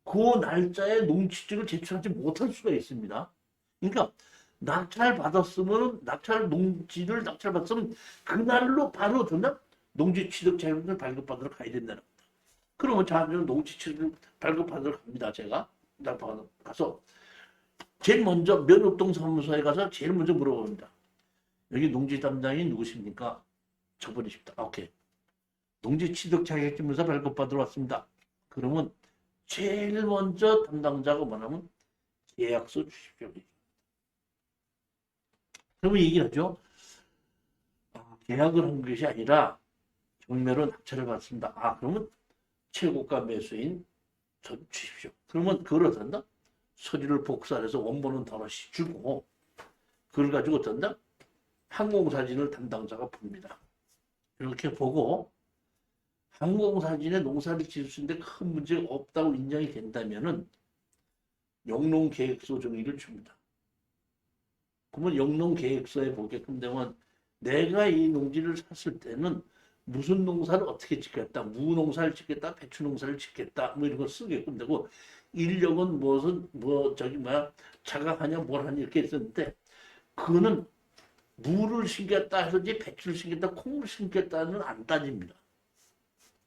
그 날짜에 농지증을 제출하지 못할 수가 있습니다. 그러니까 낙찰 받았으면 농지를 낙찰 받았으면 그날로 바로 농지 취득 자격증을 발급받으러 가야 된다는 겁니다. 그러면 저는 농지 취득 발급받으러 갑니다. 제가 가서 제일 먼저 면업동 사무소에 가서 제일 먼저 물어봅니다. 여기 농지 담당이 누구십니까? 저분이십니다. 오케이. 농지 취득 자격증명서 발급받으러 왔습니다. 그러면 제일 먼저 담당자가 뭐냐면 계약서 주십시오. 그러면 얘기를 하죠. 계약을 한 것이 아니라 경매로 낙찰을 받습니다. 그러면 최고가 매수인 전 주십시오. 그러면 그걸 어떤다? 서류를 복사해서 원본은 하나씩 주고 그걸 가지고 어떤다? 항공사진을 담당자가 봅니다. 이렇게 보고 항공사진에 농사를 지을 수 있는데 큰 문제가 없다고 인정이 된다면은 영농계획서 종이를 줍니다. 그러면 영농계획서에 보게끔 되면 내가 이 농지를 샀을 때는 무슨 농사를 어떻게 짓겠다, 무농사를 짓겠다, 배추농사를 짓겠다, 뭐 이런 거 쓰게끔 되고 인력은 자각하냐 뭘 하냐 이렇게 있었는데 그거는 무를 심겠다 해서지 배추를 심겠다, 콩을 심겠다는 안 따집니다.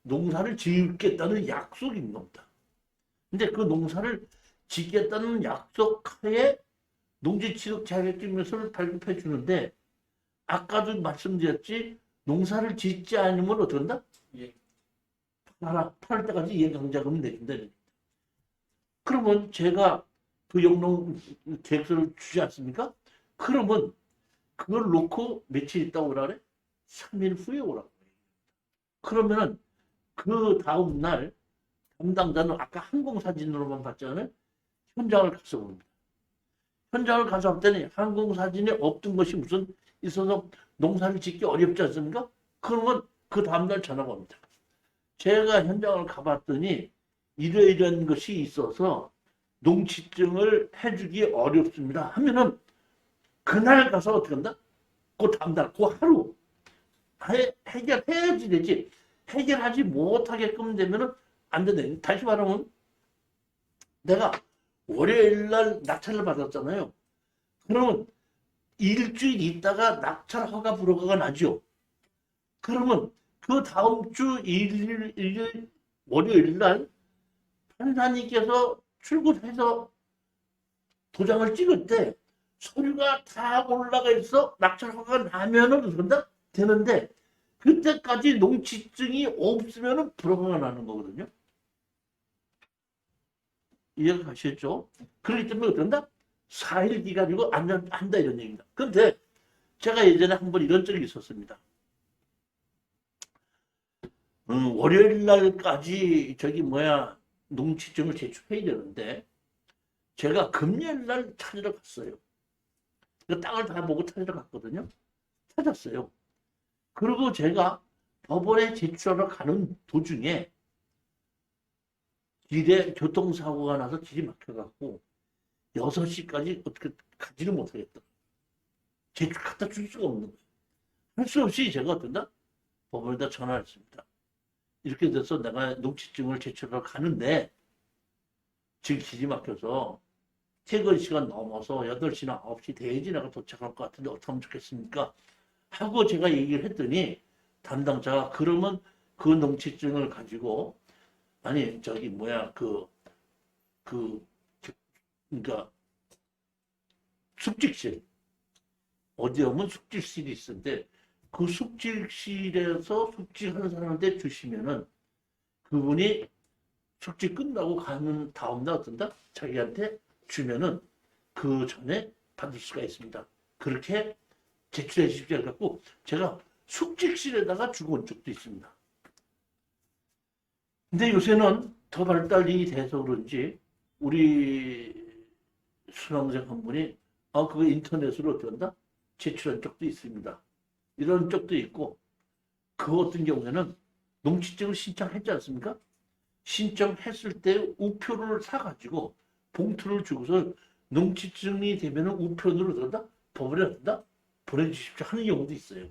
농사를 짓겠다는 약속이 있는 겁니다. 근데 그 농사를 짓겠다는 약속하에 농지 취득 자격증명서를 발급해 주는데 아까도 말씀드렸지 농사를 짓지 않으면 어떤다? 예. 팔 때까지 예강자금을 내준다. 그러면 제가 그 영농 계획서를 주지 않습니까? 그러면 그걸 놓고 며칠 있다고 오라 그래? 3일 후에 오라고 해요. 그러면은 그 다음 날 담당자는 아까 항공사진으로만 봤잖아요. 현장을 가서 봅니다. 현장을 가서 봤더니 항공사진에 없던 것이 무슨 있어서 농사를 짓기 어렵지 않습니까? 그러면 그 다음날 전화가 옵니다. 제가 현장을 가봤더니 이러이러한 것이 있어서 농지증을 해주기 어렵습니다. 하면은 그날 가서 어떻게 한다? 그 다음날, 그 하루 해결해야지 되지. 해결하지 못하게끔 되면은 안 된다. 다시 말하면 내가 월요일 날 낙찰을 받았잖아요. 그러면 일주일 있다가 낙찰 허가 불허가가 나죠. 그러면 그 다음 주 일요일 월요일 날 판사님께서 출근해서 도장을 찍을 때 서류가 다 올라가 있어 낙찰 허가가 나면은 그런다 되는데 그때까지 농지증이 없으면은 불허가가 나는 거거든요. 이해가 가시겠죠? 그렇기 때문에 어떤다? 4일 기간이고 안 한다 이런 얘기입니다. 그런데 제가 예전에 한번 이런 적이 있었습니다. 월요일 날까지 농지증을 제출해야 되는데 제가 금요일 날 찾으러 갔어요. 그 땅을 다 보고 찾으러 갔거든요. 찾았어요. 그리고 제가 법원에 제출하러 가는 도중에 길에 교통사고가 나서 길이 막혀갖고 6시까지 어떻게 가지를 못하겠다. 제출 갖다 줄 수가 없는 거예요. 할 수 없이 제가 어떤다? 법원에다 전화를 했습니다. 이렇게 돼서 내가 농지증을 제출하러 가는데 지금 길이 막혀서 퇴근 시간 넘어서 8시나 9시 돼야지 내가 도착할 것 같은데 어떻게 하면 좋겠습니까? 하고 제가 얘기를 했더니 담당자가 그러면 그 농지증을 가지고 아니 저기 뭐야 그러니까 숙직실 어디 오면 숙직실이 있는데 그 숙직실에서 숙직하는 사람한테 주시면은 그분이 숙직 끝나고 가는 다음날 어떤다? 자기한테 주면은 그 전에 받을 수가 있습니다. 그렇게 제출해 주십시오. 해갖고 제가 숙직실에다가 주고 온 적도 있습니다. 근데 요새는 더 발달이 돼서 그런지 우리 수강생 한 분이 그거 인터넷으로 어떻게 한다? 제출한 적도 있습니다. 이런 적도 있고 그 어떤 경우에는 농지증을 신청했지 않습니까? 신청했을 때 우표를 사가지고 봉투를 주고서 농지증이 되면 우편으로 들어다 법원에 어떤다? 보내주십시오 하는 경우도 있어요.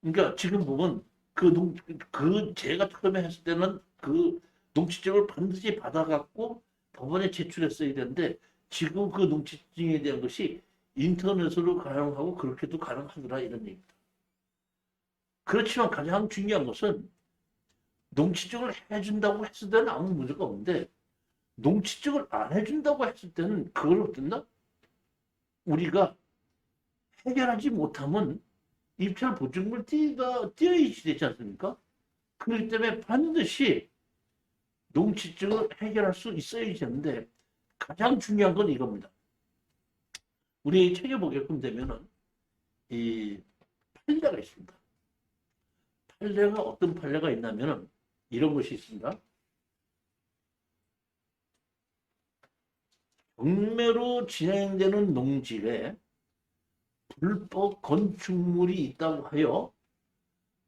그러니까 지금 보면 제가 처음에 했을 때는 그 농지증을 반드시 받아갖고 법원에 제출했어야 되는데 지금 그 농지증에 대한 것이 인터넷으로 가능하고 그렇게도 가능하더라 이런 얘기입니다. 그렇지만 가장 중요한 것은 농지증을 해준다고 했을 때는 아무 문제가 없는데 농지증을 안 해준다고 했을 때는 그걸 어떤다? 우리가 해결하지 못하면 입찰 보증금을 띄어야지 되지 않습니까? 그렇기 때문에 반드시 농지증을 해결할 수 있어야 되는데 가장 중요한 건 이겁니다. 우리 책에 보게끔 되면은 이 판례가 있습니다. 판례가 어떤 판례가 있냐면은 이런 것이 있습니다. 경매로 진행되는 농지에 불법 건축물이 있다고 하여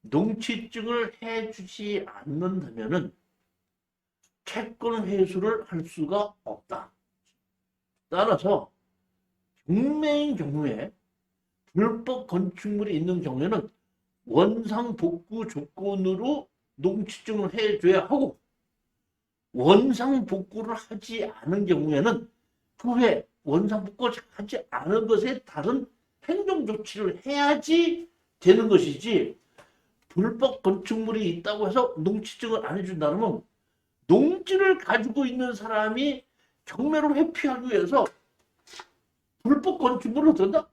농지증을 해주지 않는다면은 채권 회수를 할 수가 없다. 따라서 경매인 경우에 불법 건축물이 있는 경우에는 원상복구 조건으로 농지증을 해줘야 하고 원상복구를 하지 않은 경우에는 그 후에 원상복구를 하지 않은 것에 다른 행정조치를 해야지 되는 것이지 불법 건축물이 있다고 해서 농지증을 안 해준다면 농지를 가지고 있는 사람이 경매로 회피하기 위해서 불법 건축물을 어떤다?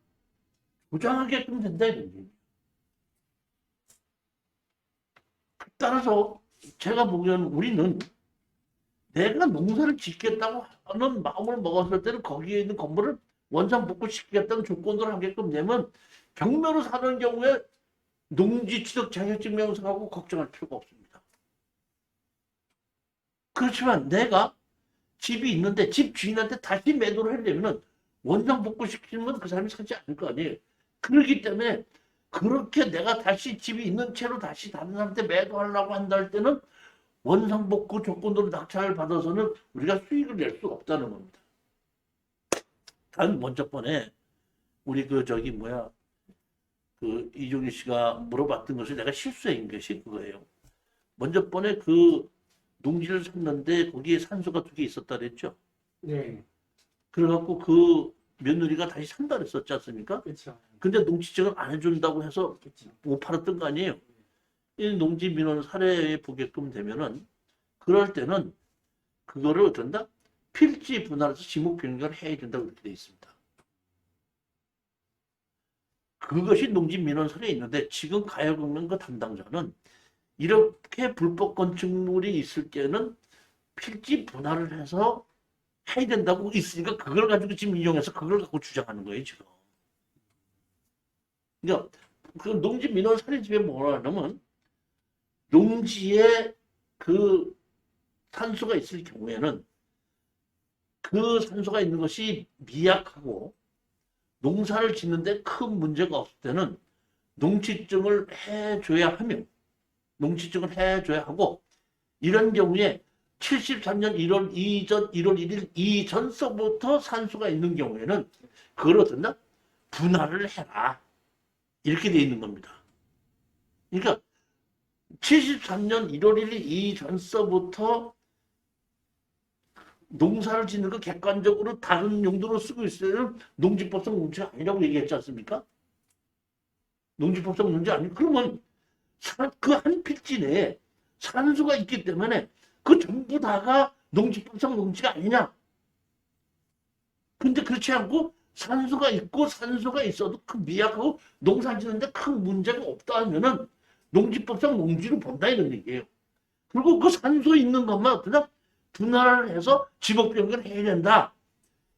조장하게끔 된다 이런 얘기예요. 따라서 제가 보기에는 우리는 내가 농사를 짓겠다고 하는 마음을 먹었을 때는 거기에 있는 건물을 원상복구시키겠다는 조건으로 하게끔 되면 경매로 사는 경우에 농지취득 자격증명서하고 걱정할 필요가 없습니다. 그렇지만 내가 집이 있는데 집 주인한테 다시 매도를 하려면 원상복구시키면 그 사람이 사지 않을 거 아니에요. 그렇기 때문에 그렇게 내가 다시 집이 있는 채로 다시 다른 사람한테 매도하려고 한다 할 때는 원상복구 조건으로 낙찰을 받아서는 우리가 수익을 낼 수 없다는 겁니다. 단 먼저 번에 우리 이종희 씨가 물어봤던 것을 내가 실수한 것이 그거예요. 먼저 번에 그 농지를 샀는데 거기에 산소가 2개 있었다 그랬죠. 네, 그래갖고 그 며느리가 다시 산다 그랬었지 않습니까? 그렇죠. 근데 농지증을 안 해준다고 해서 그렇죠. 못 팔았던 거 아니에요. 이 농지 민원 사례에 보게끔 되면은 그럴 때는 그거를 어떤다? 필지 분할해서 지목 변경을 해야 된다고 이렇게 돼 있습니다. 그것이 농지 민원 사례에 있는데 지금 가야금융 담당자는 이렇게 불법 건축물이 있을 때는 필지 분할을 해서 해야 된다고 있으니까 그걸 가지고 지금 이용해서 그걸 갖고 주장하는 거예요 지금. 그러니까 그 농지 민원 사례집에 뭐라 하냐면 농지에 그 산소가 있을 경우에는 그 산소가 있는 것이 미약하고 농사를 짓는데 큰 문제가 없을 때는 농지증을 해줘야 하고, 이런 경우에 73년 1월 2전 1월 1일 이전서부터 산소가 있는 경우에는 그걸 어떤다? 분할을 해라. 이렇게 돼 있는 겁니다. 그러니까 73년 1월 1일 이전서부터 농사를 짓는 거 객관적으로 다른 용도로 쓰고 있어요. 농지법상 농지가 아니라고 얘기했지 않습니까? 농지법상 농지 아니. 그러면 그 한 필지 내에 산소가 있기 때문에 그 전부 다가 농지법상 농지가 아니냐? 근데 그렇지 않고 산소가 있고 산소가 있어도 그 미약하고 농사 짓는데 큰 문제가 없다 하면은 농지법상 농지로 본다 이런 얘기예요. 그리고 그 산소 있는 것만 어떠냐? 분할을 해서 지목 변경을 해야 된다.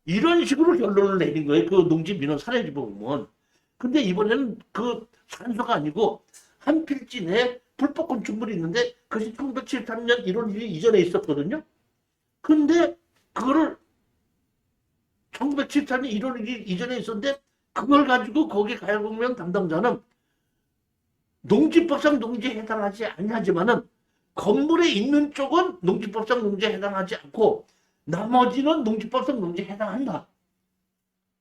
이런 식으로 결론을 내린 거예요. 그 농지민원 사례지 보면. 근데 이번에는 그 산소가 아니고 한 필지 내에 불법 건축물이 있는데 그것이 1973년 1월 1일 이전에 있었거든요. 근데 그거를 1974년 1월 1일 이전에 있었는데 그걸 가지고 거기 가해공명 담당자는 농지법상 농지에 해당하지 아니하지만은 건물에 있는 쪽은 농지법상 농지에 해당하지 않고 나머지는 농지법상 농지에 해당한다.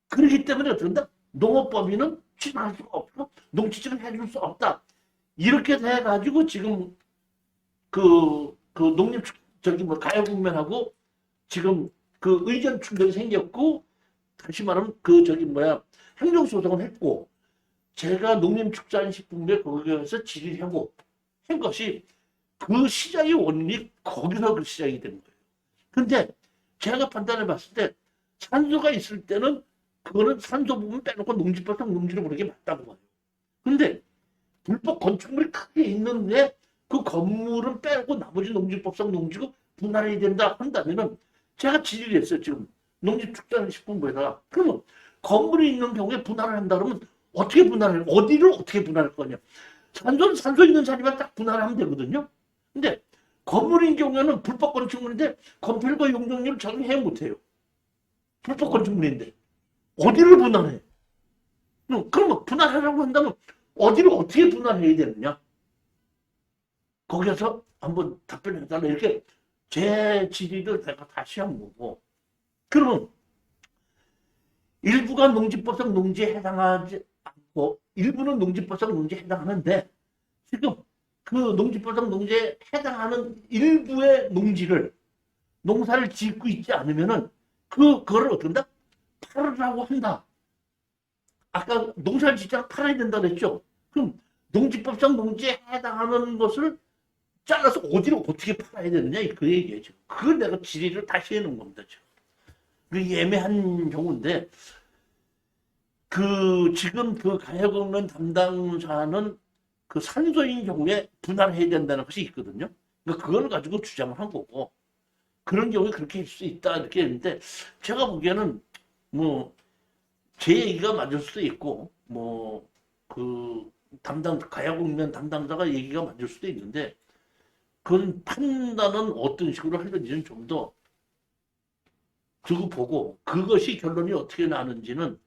그렇기 때문에 어떤다? 농업법인은 취소할 수가 없고 농지증을 해줄 수 없다. 이렇게 돼가지고 지금 그 농립 가해공면하고 지금 그 의견 충돌이 생겼고, 다시 말하면 행정소송을 했고, 제가 농림축산식품부에 거기에서 질의하고 한 것이 그 시작의 원인이 거기서 그 시작이 된 거예요. 근데 제가 판단해 봤을 때 산소가 있을 때는 그거는 산소 부분 빼놓고 농지법상 농지로 보는 게 맞다고 봐요. 근데 불법 건축물이 크게 있는데 그 건물은 빼고 나머지 농지법상 농지고 분할해야 된다 한다면은 제가 질의를 했어요. 지금 농림축산식품부에다가. 그러면 건물이 있는 경우에 분할을 한다 그러면 어떻게 분할을, 어디를 어떻게 분할할 거냐. 산소 있는 자리만 딱 분할하면 되거든요. 근데 건물인 경우에는 불법 건축물인데 건폐율과 용적률을 적용해 못해요. 불법 건축물인데 어디를 분할해? 그러면 분할하라고 한다면 어디를 어떻게 분할해야 되느냐? 거기서 한번 답변해달라. 이렇게 제 질의를 내가 다시 한 거고. 그러면 일부가 농지법상 농지에 해당하지 않고 일부는 농지법상 농지에 해당하는데 지금 그 농지법상 농지에 해당하는 일부의 농지를 농사를 짓고 있지 않으면은 그거를 어떤다? 팔으라고 한다. 아까 농사를 짓잖아. 팔아야 된다 그랬죠. 그럼 농지법상 농지에 해당하는 것을 잘라서 어디로 어떻게 팔아야 되느냐 그 얘기죠. 그걸 내가 질의를 다시 해놓은 겁니다. 그 애매한 경우인데 지금 그 가해공면 담당자는 그 산소인 경우에 분할해야 된다는 것이 있거든요. 그러니까 그걸 가지고 주장을 한 거고, 그런 경우에 그렇게 할 수 있다 이렇게 했는데 제가 보기에는 제 얘기가 맞을 수도 있고 가해공면 담당자가 얘기가 맞을 수도 있는데 그건 판단은 어떤 식으로 하는지는 좀 더 두고 보고, 그것이 결론이 어떻게 나는지는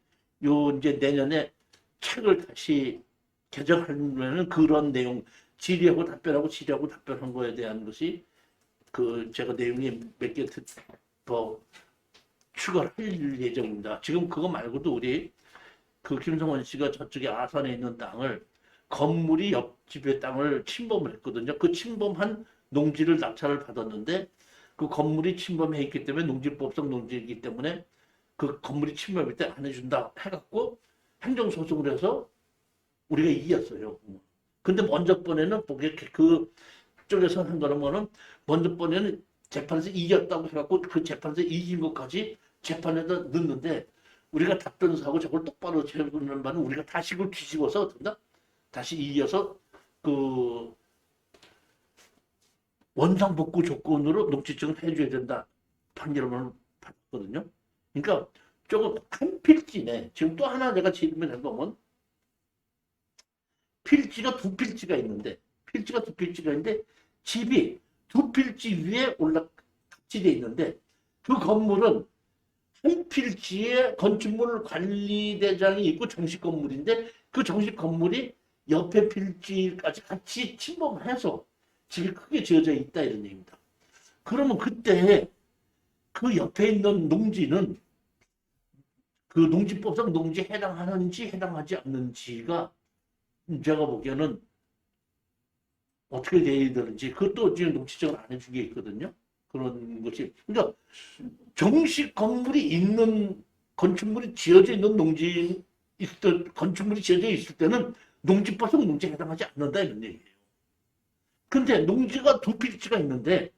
이제 내년에 책을 다시 개정하려면 그런 내용, 질의하고 답변한 거에 대한 것이 제가 내용이 몇 개 더 추가를 할 예정입니다. 지금 그거 말고도 우리 김성원 씨가 저쪽에 아산에 있는 땅을 건물이 옆집의 땅을 침범을 했거든요. 그 침범한 농지를 낙찰을 받았는데 그 건물이 침범해 있기 때문에 농지법상 농지이기 때문에 그 건물이 침범할 때 안 해준다 해갖고 행정소송을 해서 우리가 이겼어요. 근데 먼저 번에는 그쪽에서 한 거는 먼저 번에는 재판에서 이겼다고 해갖고 그 재판에서 이긴 것까지 재판에다 넣는데 우리가 답변서하고 저걸 똑바로 재보는 바는 우리가 다시 그걸 뒤집어서 다시 이겨서 원상복구 조건으로 농지증을 해줘야 된다 판결을 받았거든요. 그러니까 조금 한 필지네. 지금 또 하나 내가 질문한 거면 필지가 두 필지가 있는데 필지가 두 필지가 있는데 집이 두 필지 위에 같이 돼 있는데 그 건물은 한 필지에 건축물 관리대장이 있고 정식 건물인데 그 정식 건물이 옆에 필지까지 같이 침범해서 집이 크게 지어져 있다 이런 얘기입니다. 그러면 그때 그 옆에 있는 농지는 그 농지법상 농지에 해당하는지 해당하지 않는지가 제가 보기에는 어떻게 돼야 되는지 그것도 지금 농지적으로 안 해준 게 있거든요. 그런 것이 그러니까 정식 건물이 있는 건축물이 지어져 있는 건축물이 지어져 있을 때는 농지법상 농지에 해당하지 않는다 이런 얘기예요. 근데 농지가 두 필지가 있는데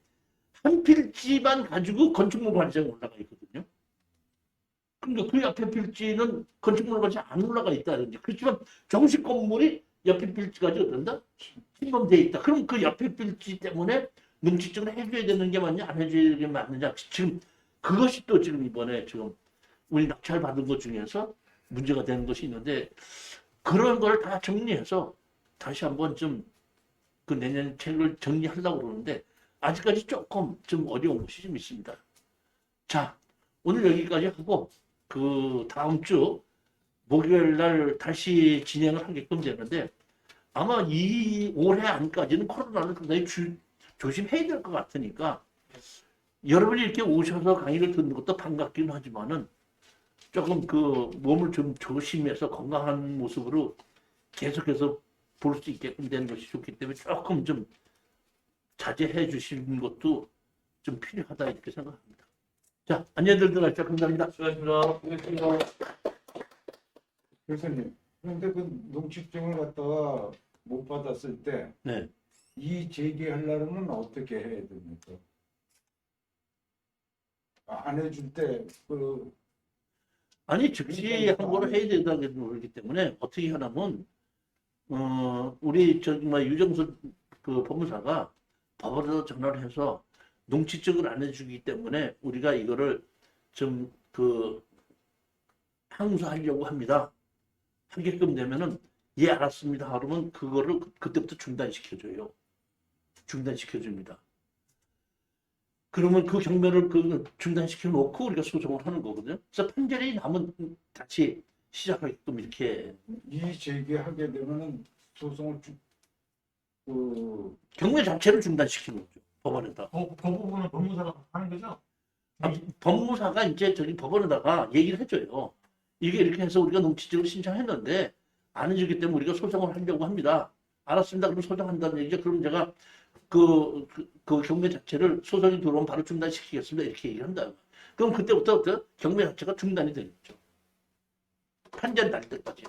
한 필지만 가지고 건축물 관리장이 올라가 있거든요. 그러니까 그 옆에 필지는 건축물 관리장이 안 올라가 있다든지 그렇지만 정식 건물이 옆에 필지까지 어떤다? 침범되어 있다. 그럼 그 옆에 필지 때문에 농지적으로 해줘야 되는 게 맞냐 안 해줘야 되는 게 맞느냐 지금 그것이 또 지금 이번에 지금 우리 낙찰 받은 것 중에서 문제가 되는 것이 있는데 그런 걸 다 정리해서 다시 한번 좀 그 내년 책을 정리하려고 그러는데 아직까지 조금 좀 어려운 것이 좀 있습니다. 자, 오늘 여기까지 하고 그 다음 주 목요일 날 다시 진행을 하게끔 되는데 아마 이 올해 안까지는 코로나를 상당히 조심해야 될 것 같으니까 여러분이 이렇게 오셔서 강의를 듣는 것도 반갑긴 하지만은 조금 그 몸을 좀 조심해서 건강한 모습으로 계속해서 볼 수 있게끔 되는 것이 좋기 때문에 조금 좀 자제해 주시는 것도 좀 필요하다 이렇게 생각합니다. 자, 안녕들 들어가시죠. 감사합니다. 수고하셨습니다. 교수님, 그런데 그 농취증을 갖다가 못 받았을 때 네. 이 제기하려면 어떻게 해야 됩니까? 안 해줄 때그 아니 즉시 항고를 해야 된다고 그러기 때문에 어떻게 하냐면 우리 정말 유정수 그 법무사가 법원에서 전화를 해서 농취증을 안 해주기 때문에 우리가 이거를 좀 그 항소하려고 합니다. 하게끔 되면은 예 알았습니다. 그러면 그거를 그때부터 중단시켜줘요. 중단시켜줍니다. 그러면 그 경매를 중단시켜 놓고 우리가 소송을 하는 거거든요. 그래서 판결이 나면 다시 시작하게끔 이렇게 이 제기하게 되면은 소송을 그 경매 자체를 중단시키는 거죠. 법원에다. 그 부분은 법무사가 하는 거죠? 법무사가 이제 저기 법원에다가 얘기를 해줘요. 이게 이렇게 해서 우리가 농취증을 신청했는데 안 해주기 때문에 우리가 소송을 하려고 합니다. 알았습니다. 그럼 소송한다는 얘기죠. 그럼 제가 그 경매 자체를 소송이 들어오면 바로 중단시키겠습니다. 이렇게 얘기한다. 그럼 그때부터 경매 자체가 중단이 되겠죠. 판결 날 때까지.